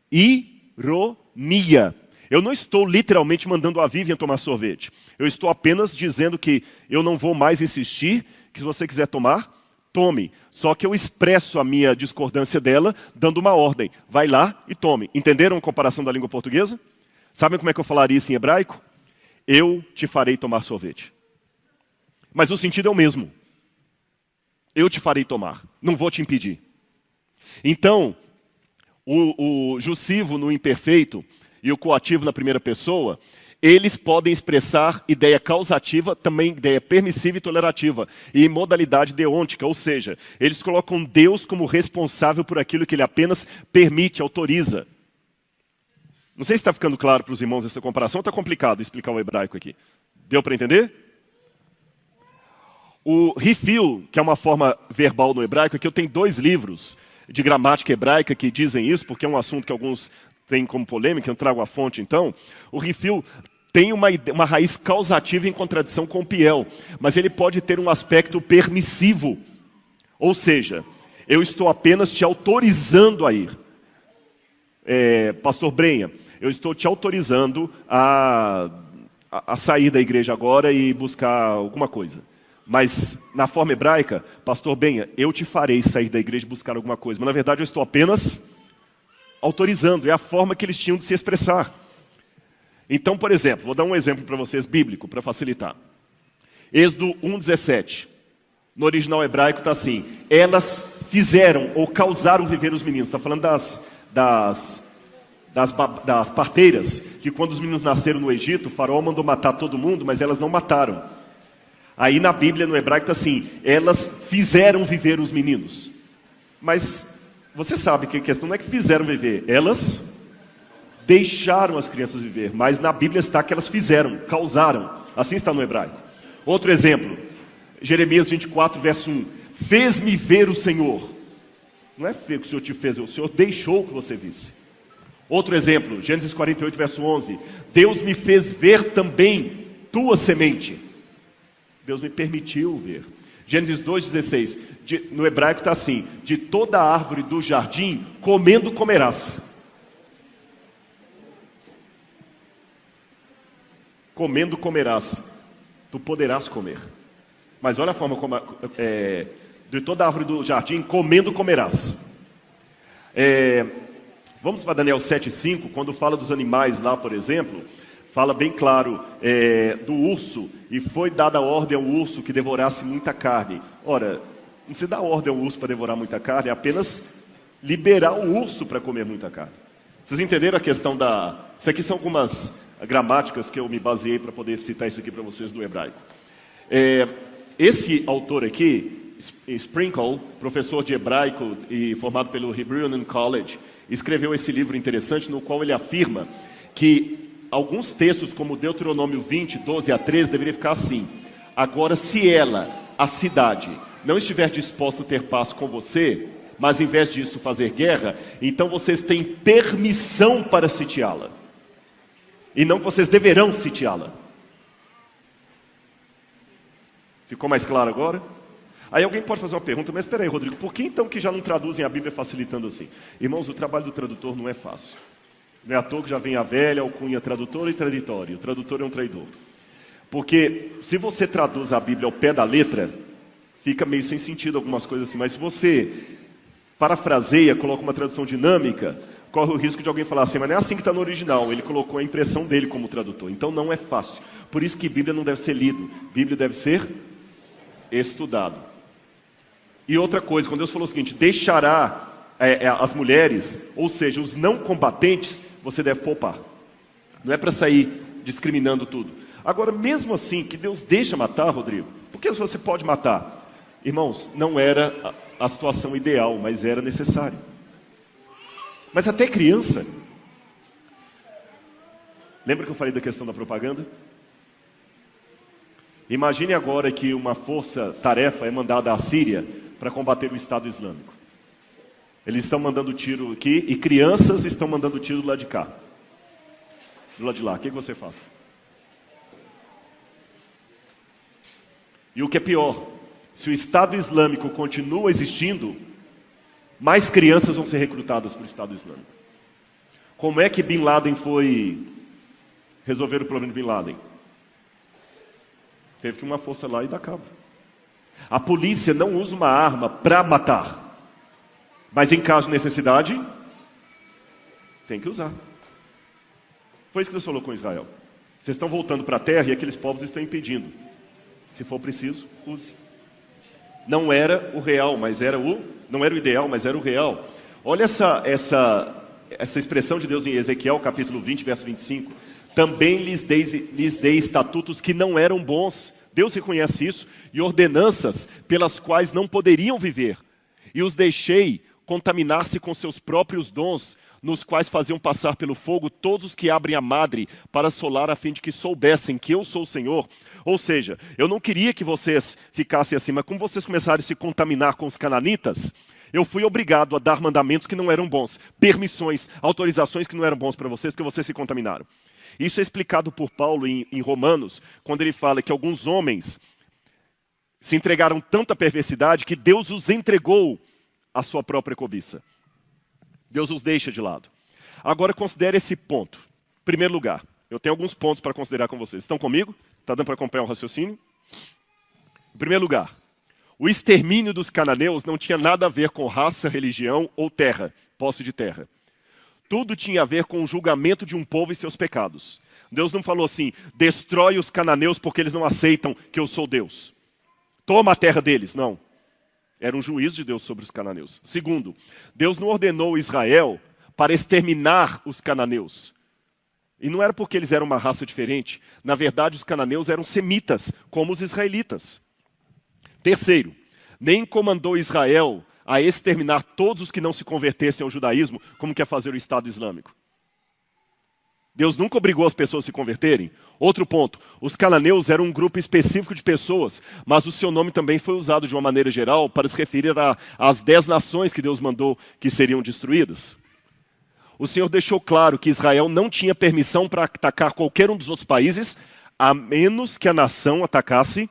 ironia. Eu não estou literalmente mandando a Vivian tomar sorvete. Eu estou apenas dizendo que eu não vou mais insistir, que se você quiser tomar, tome. Só que eu expresso a minha discordância dela, dando uma ordem. Vai lá e tome. Entenderam a comparação da língua portuguesa? Sabem como é que eu falaria isso em hebraico? Eu te farei tomar sorvete. Mas o sentido é o mesmo. Eu te farei tomar. Não vou te impedir. Então, o jussivo no imperfeito e o coativo na primeira pessoa, eles podem expressar ideia causativa, também ideia permissiva e tolerativa, e modalidade deôntica, ou seja, eles colocam Deus como responsável por aquilo que ele apenas permite, autoriza. Não sei se está ficando claro para os irmãos essa comparação, está complicado explicar o hebraico aqui. Deu para entender? O refill, que é uma forma verbal no hebraico, aqui eu tenho 2 livros de gramática hebraica que dizem isso, porque é um assunto que alguns têm como polêmica, eu trago a fonte então. O refill tem uma raiz causativa em contradição com o piel, mas ele pode ter um aspecto permissivo. Ou seja, eu estou apenas te autorizando a ir. Pastor Brenha, eu estou te autorizando a sair da igreja agora e buscar alguma coisa. Mas, na forma hebraica, pastor Benha, eu te farei sair da igreja e buscar alguma coisa. Mas, na verdade, eu estou apenas autorizando. É a forma que eles tinham de se expressar. Então, por exemplo, vou dar um exemplo para vocês, bíblico, para facilitar. Êxodo 1,17. No original hebraico está assim. Elas fizeram ou causaram viver os meninos. Está falando das parteiras, que quando os meninos nasceram no Egito, o faraó mandou matar todo mundo, mas elas não mataram. Aí na Bíblia, no hebraico, está assim: elas fizeram viver os meninos. Mas você sabe que a questão não é que fizeram viver, elas deixaram as crianças viver. Mas na Bíblia está que elas fizeram, causaram. Assim está no hebraico. Outro exemplo, Jeremias 24, verso 1. Fez-me ver o Senhor. Não é que o Senhor te fez, o Senhor deixou que você visse. Outro exemplo, Gênesis 48, verso 11. Deus me fez ver também tua semente. Deus me permitiu ver. Gênesis 2,16. No hebraico está assim: de toda árvore do jardim, comendo comerás. Comendo comerás. Tu poderás comer. Mas olha a forma como... de toda árvore do jardim, comendo comerás. Vamos para Daniel 7,5, quando fala dos animais lá, por exemplo, fala bem claro do urso, e foi dada a ordem ao urso que devorasse muita carne. Ora, não se dá ordem ao urso para devorar muita carne, é apenas liberar o urso para comer muita carne. Vocês entenderam a questão da... Isso aqui são algumas gramáticas que eu me baseei para poder citar isso aqui para vocês do hebraico. Esse autor aqui, Sprinkle, professor de hebraico e formado pelo Hebrew Union College, escreveu esse livro interessante no qual ele afirma que alguns textos, como Deuteronômio 20, 12 a 13, deveriam ficar assim: agora, se ela, a cidade, não estiver disposta a ter paz com você, mas em vez disso fazer guerra, então vocês têm permissão para sitiá-la, e não que vocês deverão sitiá-la. Ficou mais claro agora? Aí alguém pode fazer uma pergunta: mas espera aí, Rodrigo, por que então que já não traduzem a Bíblia facilitando assim? Irmãos, o trabalho do tradutor não é fácil. Não é à toa que já vem a velha alcunha tradutor e traditório. O tradutor é um traidor. Porque se você traduz a Bíblia ao pé da letra, fica meio sem sentido algumas coisas assim. Mas se você parafraseia, coloca uma tradução dinâmica, corre o risco de alguém falar assim: mas não é assim que está no original. Ele colocou a impressão dele como tradutor. Então não é fácil. Por isso que Bíblia não deve ser lido. Bíblia deve ser estudado. E outra coisa, quando Deus falou o seguinte: deixará as mulheres, ou seja, os não combatentes, você deve poupar. Não é para sair discriminando tudo. Agora, mesmo assim, que Deus deixa matar, Rodrigo, por que você pode matar? Irmãos, não era a situação ideal, mas era necessário. Mas até criança. Lembra que eu falei da questão da propaganda? Imagine agora que uma força-tarefa é mandada à Síria para combater o Estado Islâmico. Eles estão mandando tiro aqui e crianças estão mandando tiro do lado de cá. Do lado de lá. O que você faz? E o que é pior, se o Estado Islâmico continua existindo, mais crianças vão ser recrutadas para o Estado Islâmico. Como é que Bin Laden foi resolver o problema de Bin Laden? Teve que uma força lá e dar cabo. A polícia não usa uma arma para matar, mas em caso de necessidade, tem que usar. Foi isso que Deus falou com Israel. Vocês estão voltando para a terra e aqueles povos estão impedindo. Se for preciso, use. Não era o real, mas era não era o ideal, mas era o real. Olha essa expressão de Deus em Ezequiel, capítulo 20, verso 25. Também lhes dei estatutos que não eram bons. Deus reconhece isso. E ordenanças pelas quais não poderiam viver. E os deixei contaminar-se com seus próprios dons, nos quais faziam passar pelo fogo todos os que abrem a madre para assolar, a fim de que soubessem que eu sou o Senhor. Ou seja, eu não queria que vocês ficassem assim, mas como vocês começaram a se contaminar com os cananitas, eu fui obrigado a dar mandamentos que não eram bons, permissões, autorizações que não eram bons para vocês, porque vocês se contaminaram. Isso é explicado por Paulo em Romanos, quando ele fala que alguns homens se entregaram tanta perversidade que Deus os entregou à sua própria cobiça. Deus os deixa de lado. Agora considere esse ponto. Em primeiro lugar, eu tenho alguns pontos para considerar com vocês. Estão comigo? Está dando para acompanhar o raciocínio? Em primeiro lugar, o extermínio dos cananeus não tinha nada a ver com raça, religião ou terra, posse de terra. Tudo tinha a ver com o julgamento de um povo e seus pecados. Deus não falou assim: destrói os cananeus porque eles não aceitam que eu sou Deus. Toma a terra deles. Não. Era um juízo de Deus sobre os cananeus. Segundo, Deus não ordenou Israel para exterminar os cananeus. E não era porque eles eram uma raça diferente. Na verdade, os cananeus eram semitas, como os israelitas. Terceiro, nem comandou Israel a exterminar todos os que não se convertessem ao judaísmo, como quer fazer o Estado Islâmico. Deus nunca obrigou as pessoas a se converterem. Outro ponto, os cananeus eram um grupo específico de pessoas, mas o seu nome também foi usado de uma maneira geral para se referir às 10 nações que Deus mandou que seriam destruídas. O Senhor deixou claro que Israel não tinha permissão para atacar qualquer um dos outros países, a menos que a nação atacasse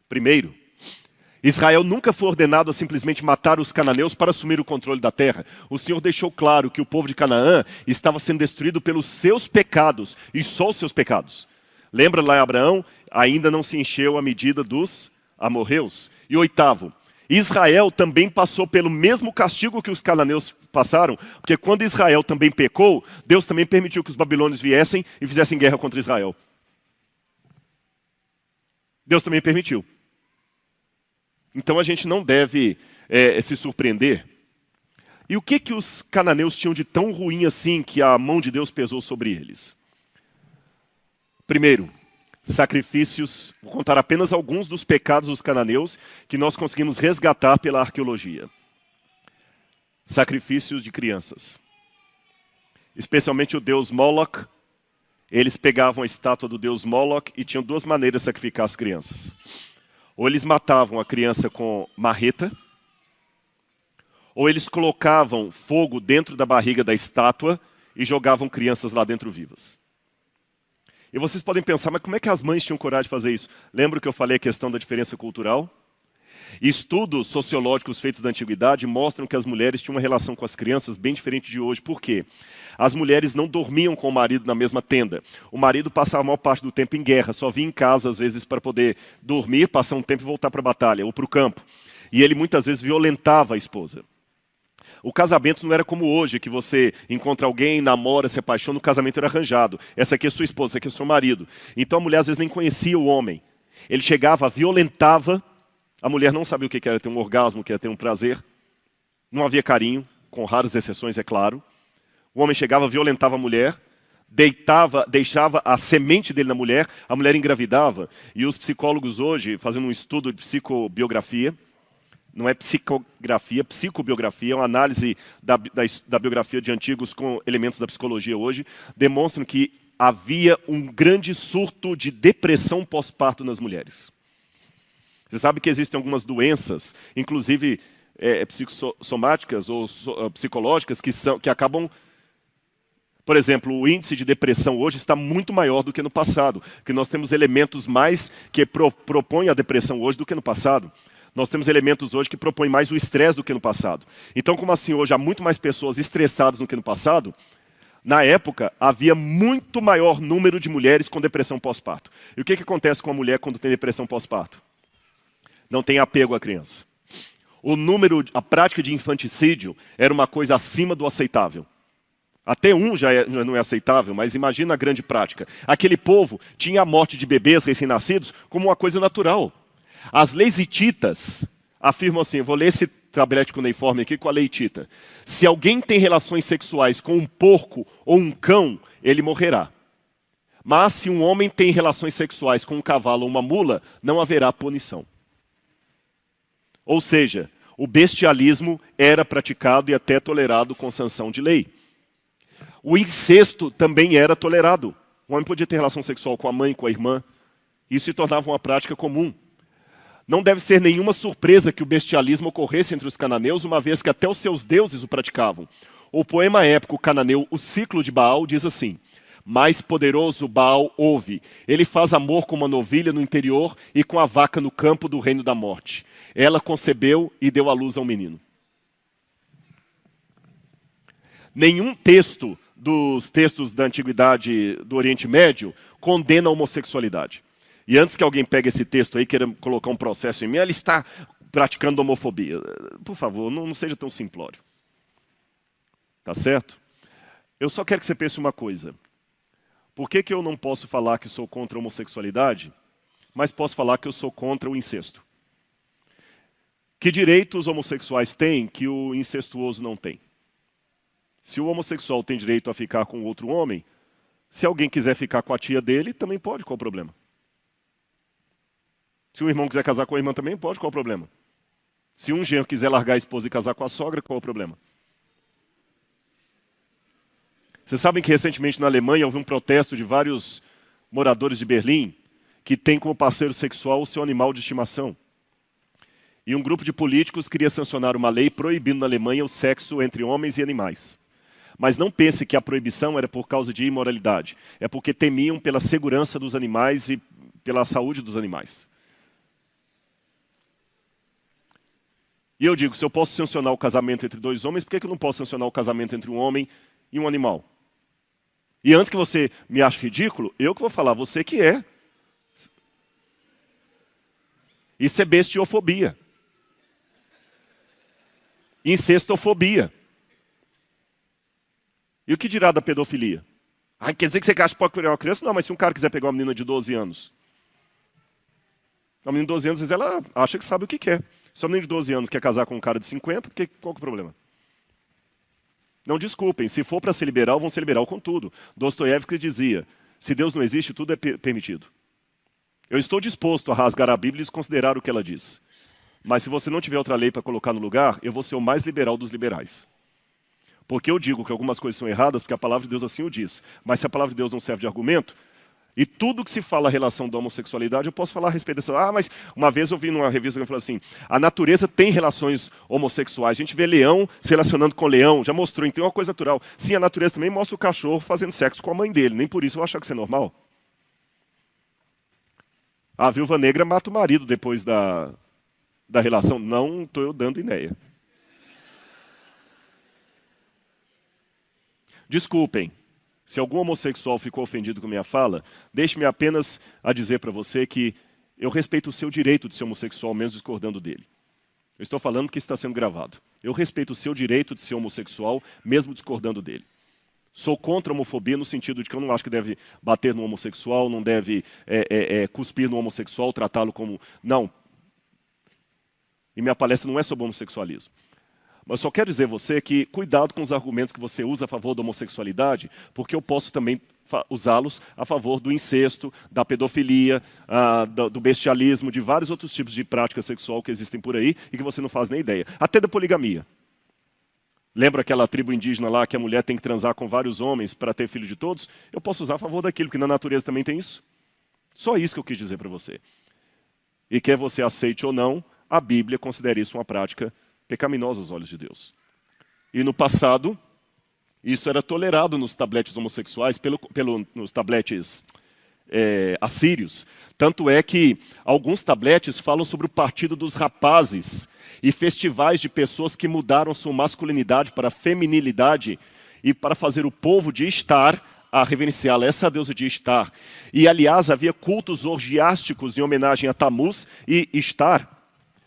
primeiro. Israel nunca foi ordenado a simplesmente matar os cananeus para assumir o controle da terra. O Senhor deixou claro que o povo de Canaã estava sendo destruído pelos seus pecados, e só os seus pecados. Lembra lá em Abraão? Ainda não se encheu a medida dos amorreus. E oitavo, Israel também passou pelo mesmo castigo que os cananeus passaram, porque quando Israel também pecou, Deus também permitiu que os babilônios viessem e fizessem guerra contra Israel. Deus também permitiu. Então a gente não deve se surpreender. E o que os cananeus tinham de tão ruim assim que a mão de Deus pesou sobre eles? Primeiro, sacrifícios. Vou contar apenas alguns dos pecados dos cananeus que nós conseguimos resgatar pela arqueologia. Sacrifícios de crianças. Especialmente o deus Moloch. Eles pegavam a estátua do deus Moloch e tinham duas maneiras de sacrificar as crianças. Ou eles matavam a criança com marreta, ou eles colocavam fogo dentro da barriga da estátua e jogavam crianças lá dentro vivas. E vocês podem pensar, mas como é que as mães tinham coragem de fazer isso? Lembra que eu falei a questão da diferença cultural? Estudos sociológicos feitos da antiguidade mostram que as mulheres tinham uma relação com as crianças bem diferente de hoje. Por quê? As mulheres não dormiam com o marido na mesma tenda. O marido passava a maior parte do tempo em guerra, só vinha em casa às vezes para poder dormir, passar um tempo e voltar para a batalha ou para o campo. E ele muitas vezes violentava a esposa. O casamento não era como hoje, que você encontra alguém, namora, se apaixona, o casamento era arranjado. Essa aqui é sua esposa, essa aqui é seu marido. Então a mulher às vezes nem conhecia o homem. Ele chegava, violentava. A mulher não sabia o que era ter um orgasmo, o que era ter um prazer. Não havia carinho, com raras exceções, é claro. O homem chegava, violentava a mulher, deixava a semente dele na mulher, a mulher engravidava. E os psicólogos hoje, fazendo um estudo de psicobiografia, não é psicografia, psicobiografia, é uma análise da biografia de antigos com elementos da psicologia hoje, demonstram que havia um grande surto de depressão pós-parto nas mulheres. Você sabe que existem algumas doenças, inclusive psicossomáticas ou psicológicas, que acabam... Por exemplo, o índice de depressão hoje está muito maior do que no passado, porque nós temos elementos mais que propõem a depressão hoje do que no passado. Nós temos elementos hoje que propõem mais o estresse do que no passado. Então, como assim hoje há muito mais pessoas estressadas do que no passado, na época havia muito maior número de mulheres com depressão pós-parto. E o que acontece com a mulher quando tem depressão pós-parto? Não tem apego à criança. A prática de infanticídio era uma coisa acima do aceitável. Até já não é aceitável, mas imagina a grande prática. Aquele povo tinha a morte de bebês recém-nascidos como uma coisa natural. As leis hititas afirmam assim, eu vou ler esse tablete cuneiforme aqui com a lei hitita. Se alguém tem relações sexuais com um porco ou um cão, ele morrerá. Mas se um homem tem relações sexuais com um cavalo ou uma mula, não haverá punição. Ou seja, o bestialismo era praticado e até tolerado com sanção de lei. O incesto também era tolerado. O homem podia ter relação sexual com a mãe, com a irmã. Isso se tornava uma prática comum. Não deve ser nenhuma surpresa que o bestialismo ocorresse entre os cananeus, uma vez que até os seus deuses o praticavam. O poema épico cananeu, O Ciclo de Baal, diz assim: mais poderoso Baal ouve. Ele faz amor com uma novilha no interior e com a vaca no campo do reino da morte. Ela concebeu e deu à luz a um menino. Nenhum texto dos textos da antiguidade do Oriente Médio condena a homossexualidade. E antes que alguém pegue esse texto aí e queira colocar um processo em mim, ele está praticando homofobia. Por favor, não seja tão simplório. Tá certo? Eu só quero que você pense uma coisa. Por que eu não posso falar que sou contra a homossexualidade, mas posso falar que eu sou contra o incesto? Que direitos os homossexuais têm que o incestuoso não tem? Se o homossexual tem direito a ficar com outro homem, Se alguém quiser ficar com a tia dele, também pode, qual o problema? Se um irmão quiser casar com a irmã, também pode, qual o problema? Se um genro quiser largar a esposa e casar com a sogra, qual o problema? Vocês sabem que recentemente na Alemanha houve um protesto de vários moradores de Berlim que têm como parceiro sexual o seu animal de estimação. E um grupo de políticos queria sancionar uma lei proibindo na Alemanha o sexo entre homens e animais. Mas não pense que a proibição era por causa de imoralidade. É porque temiam pela segurança dos animais e pela saúde dos animais. E eu digo, se eu posso sancionar o casamento entre dois homens, por que eu não posso sancionar o casamento entre um homem e um animal? E antes que você me ache ridículo, eu que vou falar, você que é. Isso é bestiofobia. Incestofobia. E o que dirá da pedofilia? Ah, quer dizer que você acha que pode pegar uma criança? Não, mas se um cara quiser pegar uma menina de 12 anos. Uma menina de 12 anos, às vezes ela acha que sabe o que quer. Se uma menina de 12 anos quer casar com um cara de 50, qual que é o problema? Não desculpem, se for para ser liberal, vão ser liberal com tudo. Dostoiévski dizia, se Deus não existe, tudo é permitido. Eu estou disposto a rasgar a Bíblia e considerar o que ela diz. Mas se você não tiver outra lei para colocar no lugar, eu vou ser o mais liberal dos liberais. Porque eu digo que algumas coisas são erradas, porque a palavra de Deus assim o diz. Mas se a palavra de Deus não serve de argumento, e tudo que se fala a relação da homossexualidade, eu posso falar a respeito dessa. Ah, mas uma vez eu vi numa revista que falou assim, a natureza tem relações homossexuais. A gente vê leão se relacionando com leão, já mostrou, então é uma coisa natural. Sim, a natureza também mostra o cachorro fazendo sexo com a mãe dele. Nem por isso eu vou achar que isso é normal. A viúva negra mata o marido depois da relação. Não estou eu dando ideia. Desculpem. Se algum homossexual ficou ofendido com minha fala, deixe-me apenas a dizer para você que eu respeito o seu direito de ser homossexual, mesmo discordando dele. Eu estou falando que está sendo gravado. Eu respeito o seu direito de ser homossexual, mesmo discordando dele. Sou contra a homofobia no sentido de que eu não acho que deve bater no homossexual, não deve cuspir no homossexual, tratá-lo como... Não. E minha palestra não é sobre homossexualismo. Mas só quero dizer a você que cuidado com os argumentos que você usa a favor da homossexualidade, porque eu posso também usá-los a favor do incesto, da pedofilia, do bestialismo, de vários outros tipos de prática sexual que existem por aí e que você não faz nem ideia. Até da poligamia. Lembra aquela tribo indígena lá que a mulher tem que transar com vários homens para ter filho de todos? Eu posso usar a favor daquilo, porque na natureza também tem isso. Só isso que eu quis dizer para você. E quer você aceite ou não, a Bíblia considera isso uma prática pecaminosa aos olhos de Deus. E no passado, isso era tolerado nos tabletes homossexuais, nos tabletes assírios. Tanto é que alguns tabletes falam sobre o partido dos rapazes e festivais de pessoas que mudaram sua masculinidade para a feminilidade e para fazer o povo de Ishtar a reverenciá-la, essa deusa de Ishtar. E, aliás, havia cultos orgiásticos em homenagem a Tammuz e Ishtar.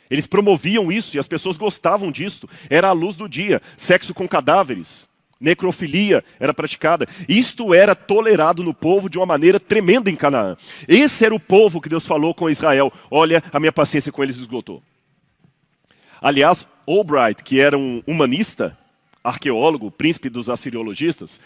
Eles promoviam isso e as pessoas gostavam disso. Era a luz do dia. Sexo com cadáveres, necrofilia era praticada. Isto era tolerado no povo de uma maneira tremenda em Canaã. Esse era o povo que Deus falou com Israel. Olha, a minha paciência com eles esgotou. Aliás, Albright, que era um humanista, arqueólogo, príncipe dos assiriologistas,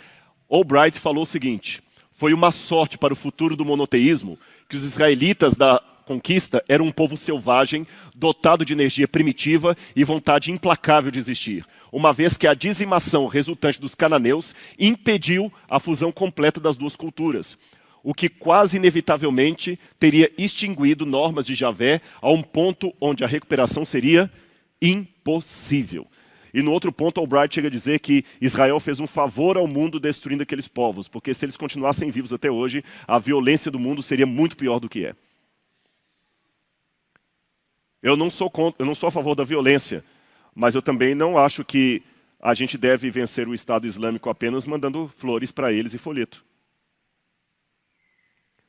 Albright falou o seguinte, foi uma sorte para o futuro do monoteísmo que os israelitas da conquista eram um povo selvagem, dotado de energia primitiva e vontade implacável de existir, uma vez que a dizimação resultante dos cananeus impediu a fusão completa das duas culturas, o que quase inevitavelmente teria extinguido normas de Javé a um ponto onde a recuperação seria impossível. E no outro ponto, Albright chega a dizer que Israel fez um favor ao mundo destruindo aqueles povos, porque se eles continuassem vivos até hoje, a violência do mundo seria muito pior do que é. Eu não sou a favor da violência, mas eu também não acho que a gente deve vencer o Estado Islâmico apenas mandando flores para eles e folheto.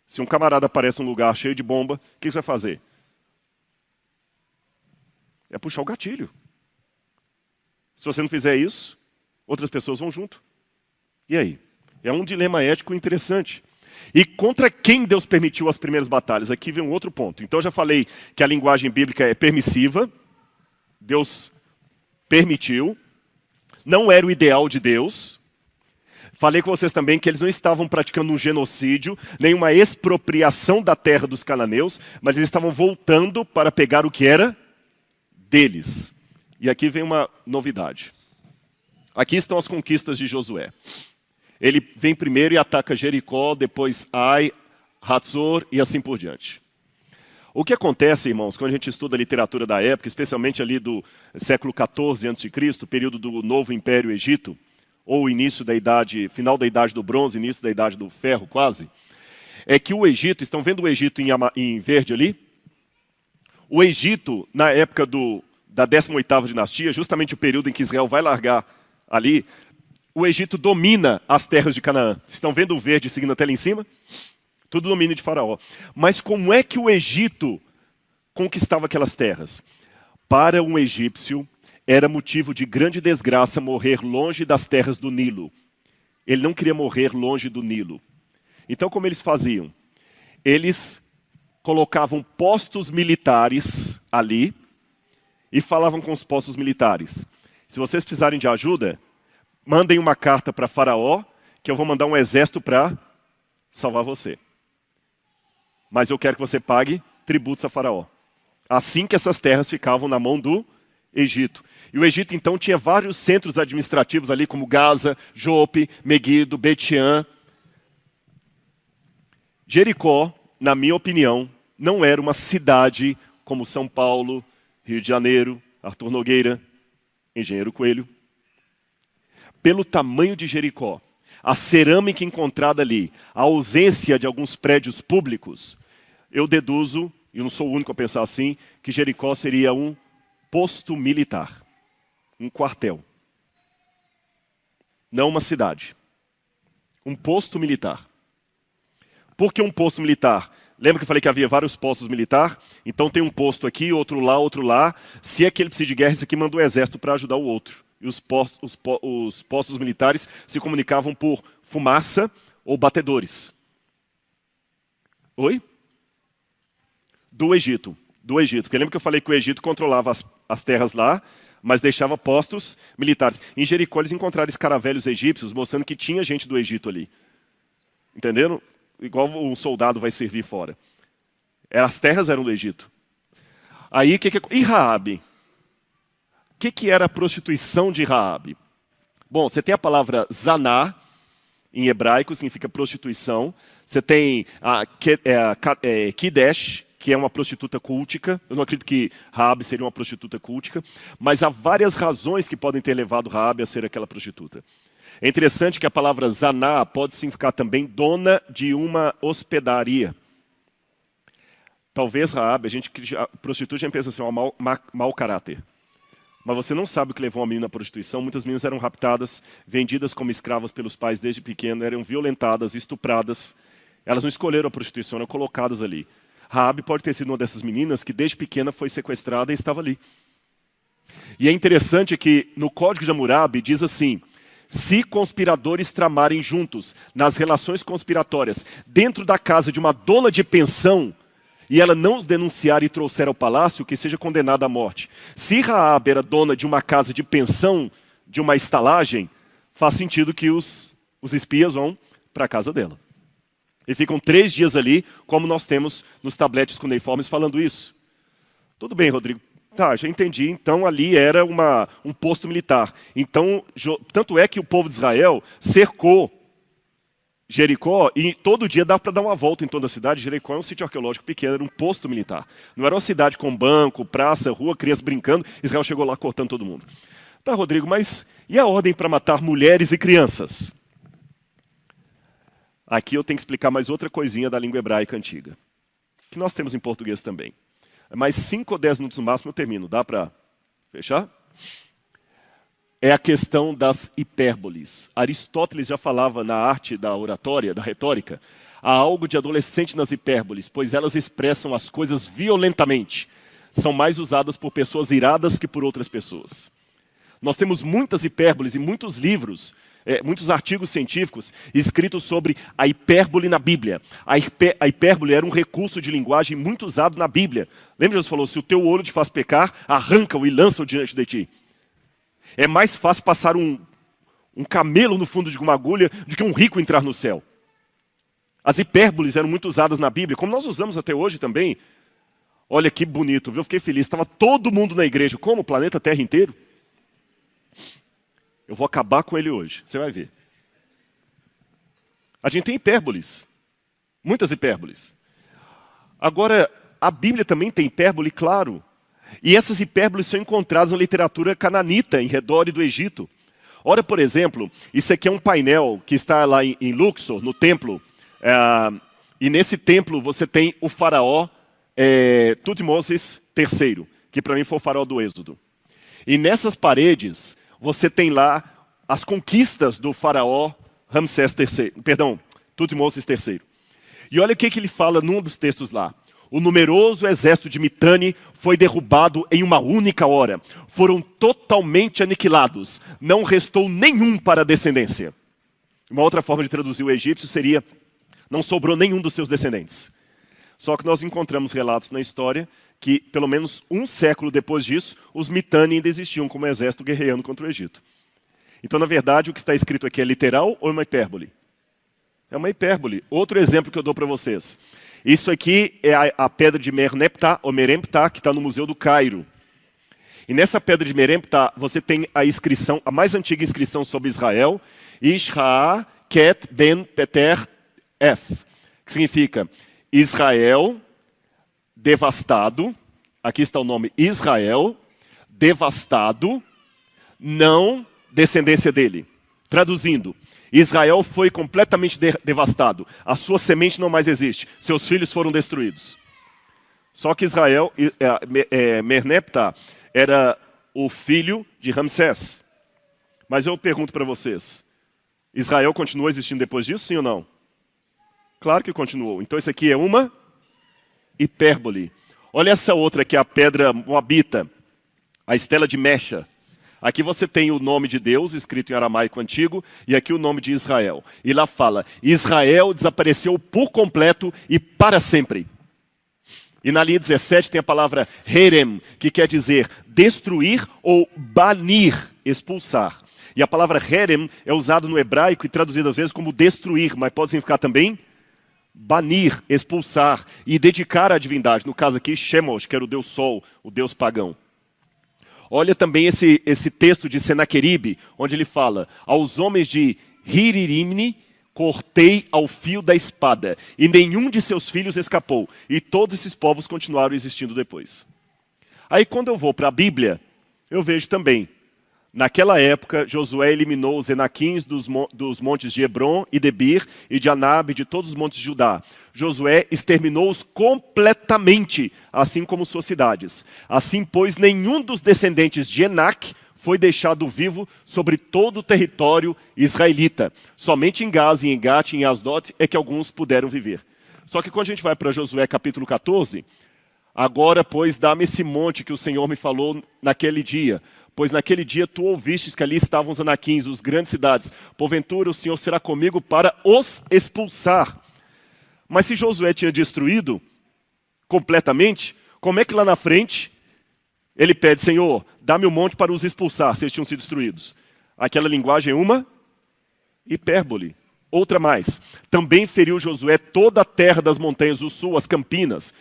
Se um camarada aparece num lugar cheio de bomba, o que você vai fazer? É puxar o gatilho. Se você não fizer isso, outras pessoas vão junto. E aí? É um dilema ético interessante. E contra quem Deus permitiu as primeiras batalhas? Aqui vem um outro ponto. Então eu já falei que a linguagem bíblica é permissiva. Deus permitiu. Não era o ideal de Deus. Falei com vocês também que eles não estavam praticando um genocídio, nem uma expropriação da terra dos cananeus, mas eles estavam voltando para pegar o que era deles. E aqui vem uma novidade. Aqui estão as conquistas de Josué. Ele vem primeiro e ataca Jericó, depois Ai, Hatzor e assim por diante. O que acontece, irmãos, quando a gente estuda a literatura da época, especialmente ali do século XIV a.C., período do Novo Império Egito, ou início da idade, final da idade do bronze, início da idade do ferro quase, é que o Egito, estão vendo o Egito em verde ali? O Egito, na época da 18ª dinastia, justamente o período em que Israel vai largar ali, o Egito domina as terras de Canaã. Estão vendo o verde seguindo até lá em cima? Tudo domínio de Faraó. Mas como é que o Egito conquistava aquelas terras? Para um egípcio, era motivo de grande desgraça morrer longe das terras do Nilo. Ele não queria morrer longe do Nilo. Então, como eles faziam? Eles colocavam postos militares ali e falavam com os postos militares: se vocês precisarem de ajuda, mandem uma carta para Faraó, que eu vou mandar um exército para salvar você. Mas eu quero que você pague tributos a Faraó. Assim que essas terras ficavam na mão do Egito. E o Egito, então, tinha vários centros administrativos ali, como Gaza, Jope, Meguido, Bet-Shean. Jericó, na minha opinião, não era uma cidade como São Paulo, Rio de Janeiro, Arthur Nogueira, Engenheiro Coelho. Pelo tamanho de Jericó, a cerâmica encontrada ali, a ausência de alguns prédios públicos, eu deduzo, e eu não sou o único a pensar assim, que Jericó seria um posto militar, um quartel. Não uma cidade. Um posto militar. Por que um posto militar? Lembra que eu falei que havia vários postos militares? Então tem um posto aqui, outro lá, outro lá. Se é que ele precisa de guerra, esse aqui manda o exército para ajudar o outro. E os postos militares se comunicavam por fumaça ou batedores. Oi? Do Egito. Porque lembra que eu falei que o Egito controlava as terras lá, mas deixava postos militares. Em Jericó eles encontraram escaravelhos egípcios, mostrando que tinha gente do Egito ali. Entenderam? Igual um soldado vai servir fora. As terras eram do Egito. Aí, e Raabe? O que era a prostituição de Raabe? Bom, você tem a palavra zaná, em hebraico, significa prostituição. Você tem a Kidesh, que é uma prostituta cultica. Eu não acredito que Raabe seria uma prostituta cultica, mas há várias razões que podem ter levado Raabe a ser aquela prostituta. É interessante que a palavra zaná pode significar também dona de uma hospedaria. Talvez Raabe, prostituta já pensa assim, um mau caráter. Mas você não sabe o que levou uma menina à prostituição. Muitas meninas eram raptadas, vendidas como escravas pelos pais desde pequeno, eram violentadas, estupradas. Elas não escolheram a prostituição, eram colocadas ali. Raabe pode ter sido uma dessas meninas que desde pequena foi sequestrada e estava ali. E é interessante que no Código de Hammurabi diz assim: se conspiradores tramarem juntos nas relações conspiratórias dentro da casa de uma dona de pensão, e ela não os denunciar e trouxer ao palácio, que seja condenada à morte. Se Raabe era dona de uma casa de pensão, de uma estalagem, faz sentido que os espias vão para a casa dela. E ficam 3 dias ali, como nós temos nos tabletes cuneiformes falando isso. Tudo bem, Rodrigo. Tá, já entendi. Então ali era um posto militar. Então, tanto é que o povo de Israel cercou Jericó, e todo dia dá para dar uma volta em toda a cidade. Jericó é um sítio arqueológico pequeno, era um posto militar. Não era uma cidade com banco, praça, rua, crianças brincando. Israel chegou lá cortando todo mundo. Tá, Rodrigo, mas e a ordem para matar mulheres e crianças? Aqui eu tenho que explicar mais outra coisinha da língua hebraica antiga, que nós temos em português também. Mais 5 ou 10 minutos no máximo eu termino. Dá para fechar? É a questão das hipérboles. Aristóteles já falava na arte da oratória, da retórica, há algo de adolescente nas hipérboles, pois elas expressam as coisas violentamente. São mais usadas por pessoas iradas que por outras pessoas. Nós temos muitas hipérboles e muitos livros, muitos artigos científicos escritos sobre a hipérbole na Bíblia. A hipérbole era um recurso de linguagem muito usado na Bíblia. Lembra que Jesus falou, se o teu olho te faz pecar, arranca-o e lança-o diante de ti. É mais fácil passar um um camelo no fundo de uma agulha, do que um rico entrar no céu. As hipérboles eram muito usadas na Bíblia, como nós usamos até hoje também. Olha que bonito, viu? Eu fiquei feliz. Estava todo mundo na igreja. Como? O planeta Terra inteiro. Eu vou acabar com ele hoje. Você vai ver. A gente tem hipérboles. Muitas hipérboles. Agora, a Bíblia também tem hipérbole, claro. E essas hipérboles são encontradas na literatura cananita, em redor do Egito. Olha, por exemplo, isso aqui é um painel que está lá em Luxor, no templo. E nesse templo você tem o faraó Tutmoses III, que para mim foi o faraó do Êxodo. E nessas paredes você tem lá as conquistas do faraó Tutmoses III. E olha o que ele fala num dos textos lá. O numeroso exército de Mitane foi derrubado em uma única hora. Foram totalmente aniquilados. Não restou nenhum para a descendência. Uma outra forma de traduzir o egípcio seria: não sobrou nenhum dos seus descendentes. Só que nós encontramos relatos na história que, pelo menos um século depois disso, os Mitane ainda existiam como exército guerreando contra o Egito. Então, na verdade, o que está escrito aqui é literal ou é uma hipérbole? É uma hipérbole. Outro exemplo que eu dou para vocês. Isso aqui é a pedra de Merneptah, ou Meremptah, que está no Museu do Cairo. E nessa pedra de Meremptah, você tem a inscrição, a mais antiga inscrição sobre Israel, Ishra Ket Ben Peter F, que significa Israel devastado, aqui está o nome Israel, devastado, não descendência dele. Traduzindo, Israel foi completamente devastado. A sua semente não mais existe. Seus filhos foram destruídos. Só que Merneptah era o filho de Ramsés. Mas eu pergunto para vocês, Israel continuou existindo depois disso, sim ou não? Claro que continuou. Então isso aqui é uma hipérbole. Olha essa outra que é a pedra moabita, a estela de Mecha. Aqui você tem o nome de Deus, escrito em aramaico antigo, e aqui o nome de Israel. E lá fala, Israel desapareceu por completo e para sempre. E na linha 17 tem a palavra herem, que quer dizer destruir ou banir, expulsar. E a palavra herem é usada no hebraico e traduzida às vezes como destruir, mas pode significar também banir, expulsar e dedicar à divindade. No caso aqui, Chemosh, que era o deus sol, o deus pagão. Olha também esse texto de Senaqueribe, onde ele fala, aos homens de Hiririmni cortei ao fio da espada, e nenhum de seus filhos escapou, e todos esses povos continuaram existindo depois. Aí quando eu vou para a Bíblia, eu vejo também, naquela época, Josué eliminou os Enaquins dos montes de Hebron e Debir, e de Anab, de todos os montes de Judá. Josué exterminou-os completamente, assim como suas cidades. Assim, pois, nenhum dos descendentes de Enac foi deixado vivo sobre todo o território israelita. Somente em Gaza, em Gat e em Asdod é que alguns puderam viver. Só que quando a gente vai para Josué capítulo 14, agora, pois, dá-me esse monte que o Senhor me falou naquele dia. Pois naquele dia tu ouvistes que ali estavam os anaquins, os grandes cidades. Porventura o Senhor será comigo para os expulsar. Mas se Josué tinha destruído completamente, como é que lá na frente ele pede, Senhor, dá-me o monte para os expulsar, se eles tinham sido destruídos? Aquela linguagem é uma hipérbole. Outra mais. Também feriu Josué toda a terra das montanhas do sul, as campinas.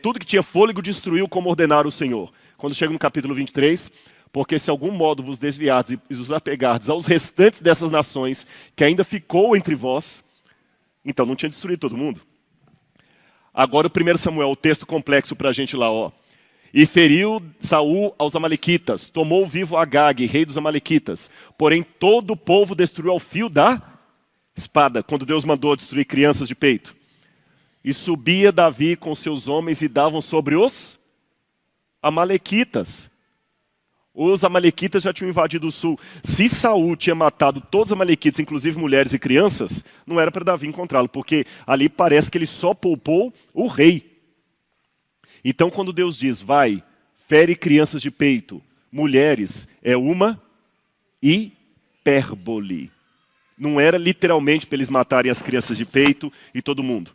Tudo que tinha fôlego destruiu como ordenara o Senhor. Quando chega no capítulo 23... Porque se algum modo vos desviardes e vos apegardes aos restantes dessas nações, que ainda ficou entre vós, então não tinha destruído todo mundo. Agora o 1 Samuel, o texto complexo para a gente lá, ó. E feriu Saul aos amalequitas, tomou vivo Agag, rei dos amalequitas. Porém todo o povo destruiu ao fio da espada, quando Deus mandou destruir crianças de peito. E subia Davi com seus homens e davam sobre os amalequitas. Os amalequitas já tinham invadido o sul. Se Saul tinha matado todos os amalequitas, inclusive mulheres e crianças, não era para Davi encontrá-lo, porque ali parece que ele só poupou o rei. Então quando Deus diz, vai, fere crianças de peito, mulheres, é uma hipérbole. Não era literalmente para eles matarem as crianças de peito e todo mundo.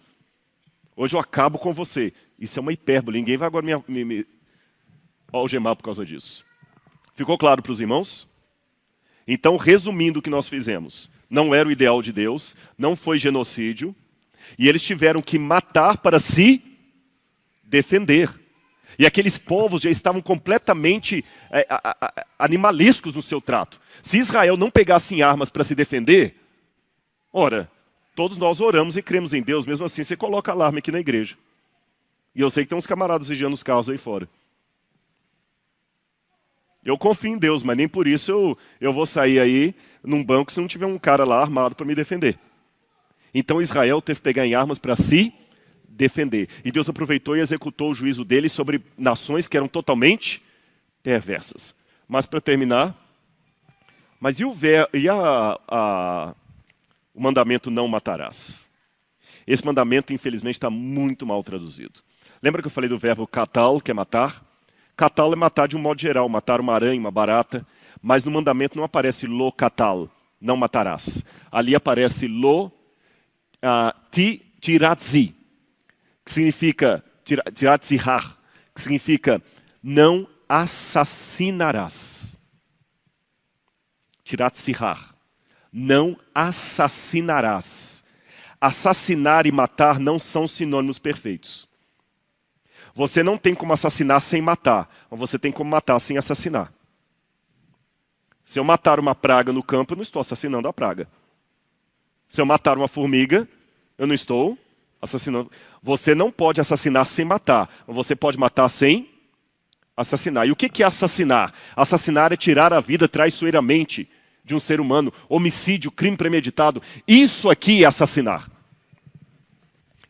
Hoje eu acabo com você. Isso é uma hipérbole. Ninguém vai agora me algemar por causa disso. Ficou claro para os irmãos? Então, resumindo o que nós fizemos, não era o ideal de Deus, não foi genocídio, e eles tiveram que matar para se defender. E aqueles povos já estavam completamente animalescos no seu trato. Se Israel não pegasse em armas para se defender, ora, todos nós oramos e cremos em Deus, mesmo assim você coloca alarme aqui na igreja. E eu sei que tem uns camaradas vigiando os carros aí fora. Eu confio em Deus, mas nem por isso eu vou sair aí num banco se não tiver um cara lá armado para me defender. Então Israel teve que pegar em armas para se defender. E Deus aproveitou e executou o juízo dele sobre nações que eram totalmente perversas. Mas para terminar, mas e o mandamento não matarás? Esse mandamento, infelizmente, está muito mal traduzido. Lembra que eu falei do verbo katal, que é matar? Katal é matar de um modo geral, matar uma aranha, uma barata, mas no mandamento não aparece lo katal, não matarás. Ali aparece lo tiratzi, que significa tiratzihar, que significa não assassinarás. Tiratzihar, não assassinarás. Assassinar e matar não são sinônimos perfeitos. Você não tem como assassinar sem matar, mas você tem como matar sem assassinar. Se eu matar uma praga no campo, eu não estou assassinando a praga. Se eu matar uma formiga, eu não estou assassinando. Você não pode assassinar sem matar, mas você pode matar sem assassinar. E o que é assassinar? Assassinar é tirar a vida traiçoeiramente de um ser humano. Homicídio, crime premeditado. Isso aqui é assassinar.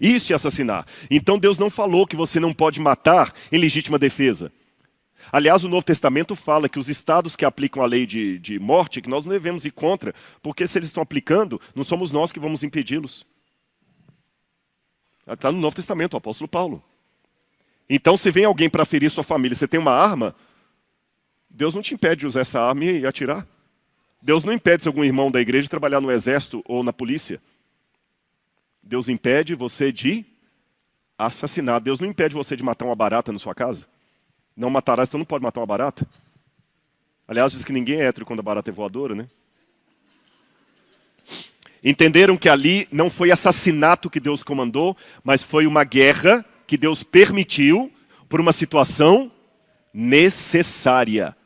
Isso é assassinar. Então Deus não falou que você não pode matar em legítima defesa. Aliás, o Novo Testamento fala que os estados que aplicam a lei de morte, que nós não devemos ir contra, porque se eles estão aplicando, não somos nós que vamos impedi-los. Está no Novo Testamento, o apóstolo Paulo. Então, se vem alguém para ferir sua família, você tem uma arma, Deus não te impede de usar essa arma e atirar. Deus não impede se algum irmão da igreja trabalhar no exército ou na polícia. Deus impede você de assassinar. Deus não impede você de matar uma barata na sua casa. Não matarás, então não pode matar uma barata. Aliás, diz que ninguém é hétero quando a barata é voadora, né? Entenderam que ali não foi assassinato que Deus comandou, mas foi uma guerra que Deus permitiu por uma situação necessária.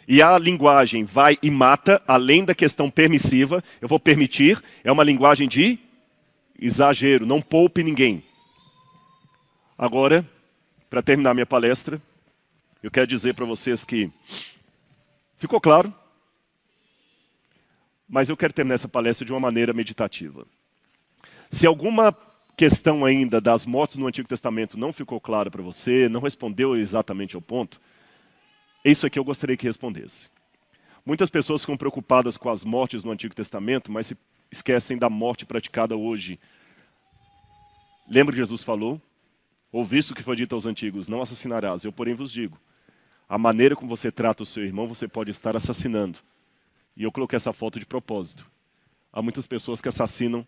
E a linguagem vai e mata, além da questão permissiva, eu vou permitir, é uma linguagem de exagero, não poupe ninguém. Agora, para terminar minha palestra, eu quero dizer para vocês que ficou claro, mas eu quero terminar essa palestra de uma maneira meditativa. Se alguma questão ainda das mortes no Antigo Testamento não ficou clara para você, não respondeu exatamente ao ponto, é isso aqui eu gostaria que respondesse. Muitas pessoas ficam preocupadas com as mortes no Antigo Testamento, mas se esquecem da morte praticada hoje. Lembra que Jesus falou? Ouviste o que foi dito aos antigos, não assassinarás. Eu, porém, vos digo, a maneira como você trata o seu irmão, você pode estar assassinando. E eu coloquei essa foto de propósito. Há muitas pessoas que assassinam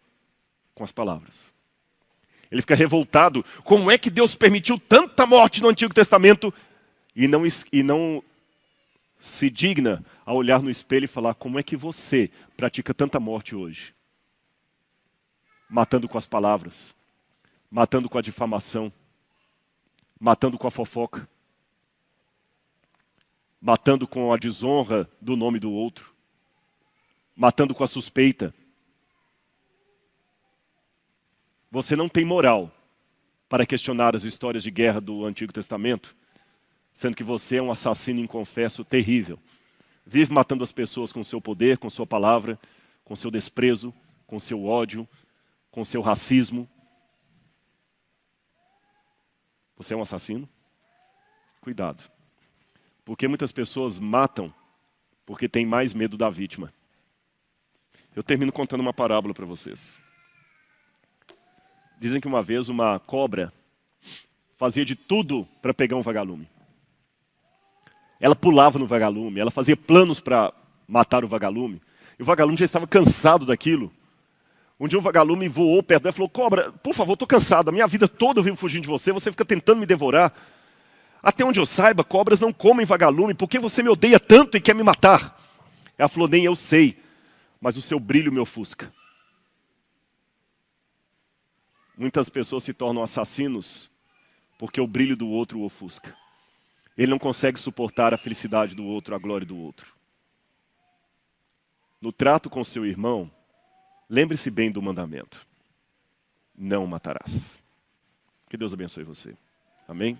com as palavras. Ele fica revoltado. Como é que Deus permitiu tanta morte no Antigo Testamento e não se digna a olhar no espelho e falar como é que você pratica tanta morte hoje? Matando com as palavras, matando com a difamação, matando com a fofoca, matando com a desonra do nome do outro, matando com a suspeita. Você não tem moral para questionar as histórias de guerra do Antigo Testamento, sendo que você é um assassino inconfesso terrível. Vive matando as pessoas com seu poder, com sua palavra, com seu desprezo, com seu ódio, com seu racismo. Você é um assassino? Cuidado. Porque muitas pessoas matam porque têm mais medo da vítima. Eu termino contando uma parábola para vocês. Dizem que uma vez uma cobra fazia de tudo para pegar um vagalume. Ela pulava no vagalume, ela fazia planos para matar o vagalume. E o vagalume já estava cansado daquilo. Um dia o vagalume voou perto dela e falou, cobra, por favor, estou cansado, a minha vida toda eu vivo fugindo de você, você fica tentando me devorar. Até onde eu saiba, cobras não comem vagalume, por que você me odeia tanto e quer me matar? Ela falou, nem eu sei, mas o seu brilho me ofusca. Muitas pessoas se tornam assassinos porque o brilho do outro o ofusca. Ele não consegue suportar a felicidade do outro, a glória do outro. No trato com seu irmão, lembre-se bem do mandamento. Não matarás. Que Deus abençoe você. Amém?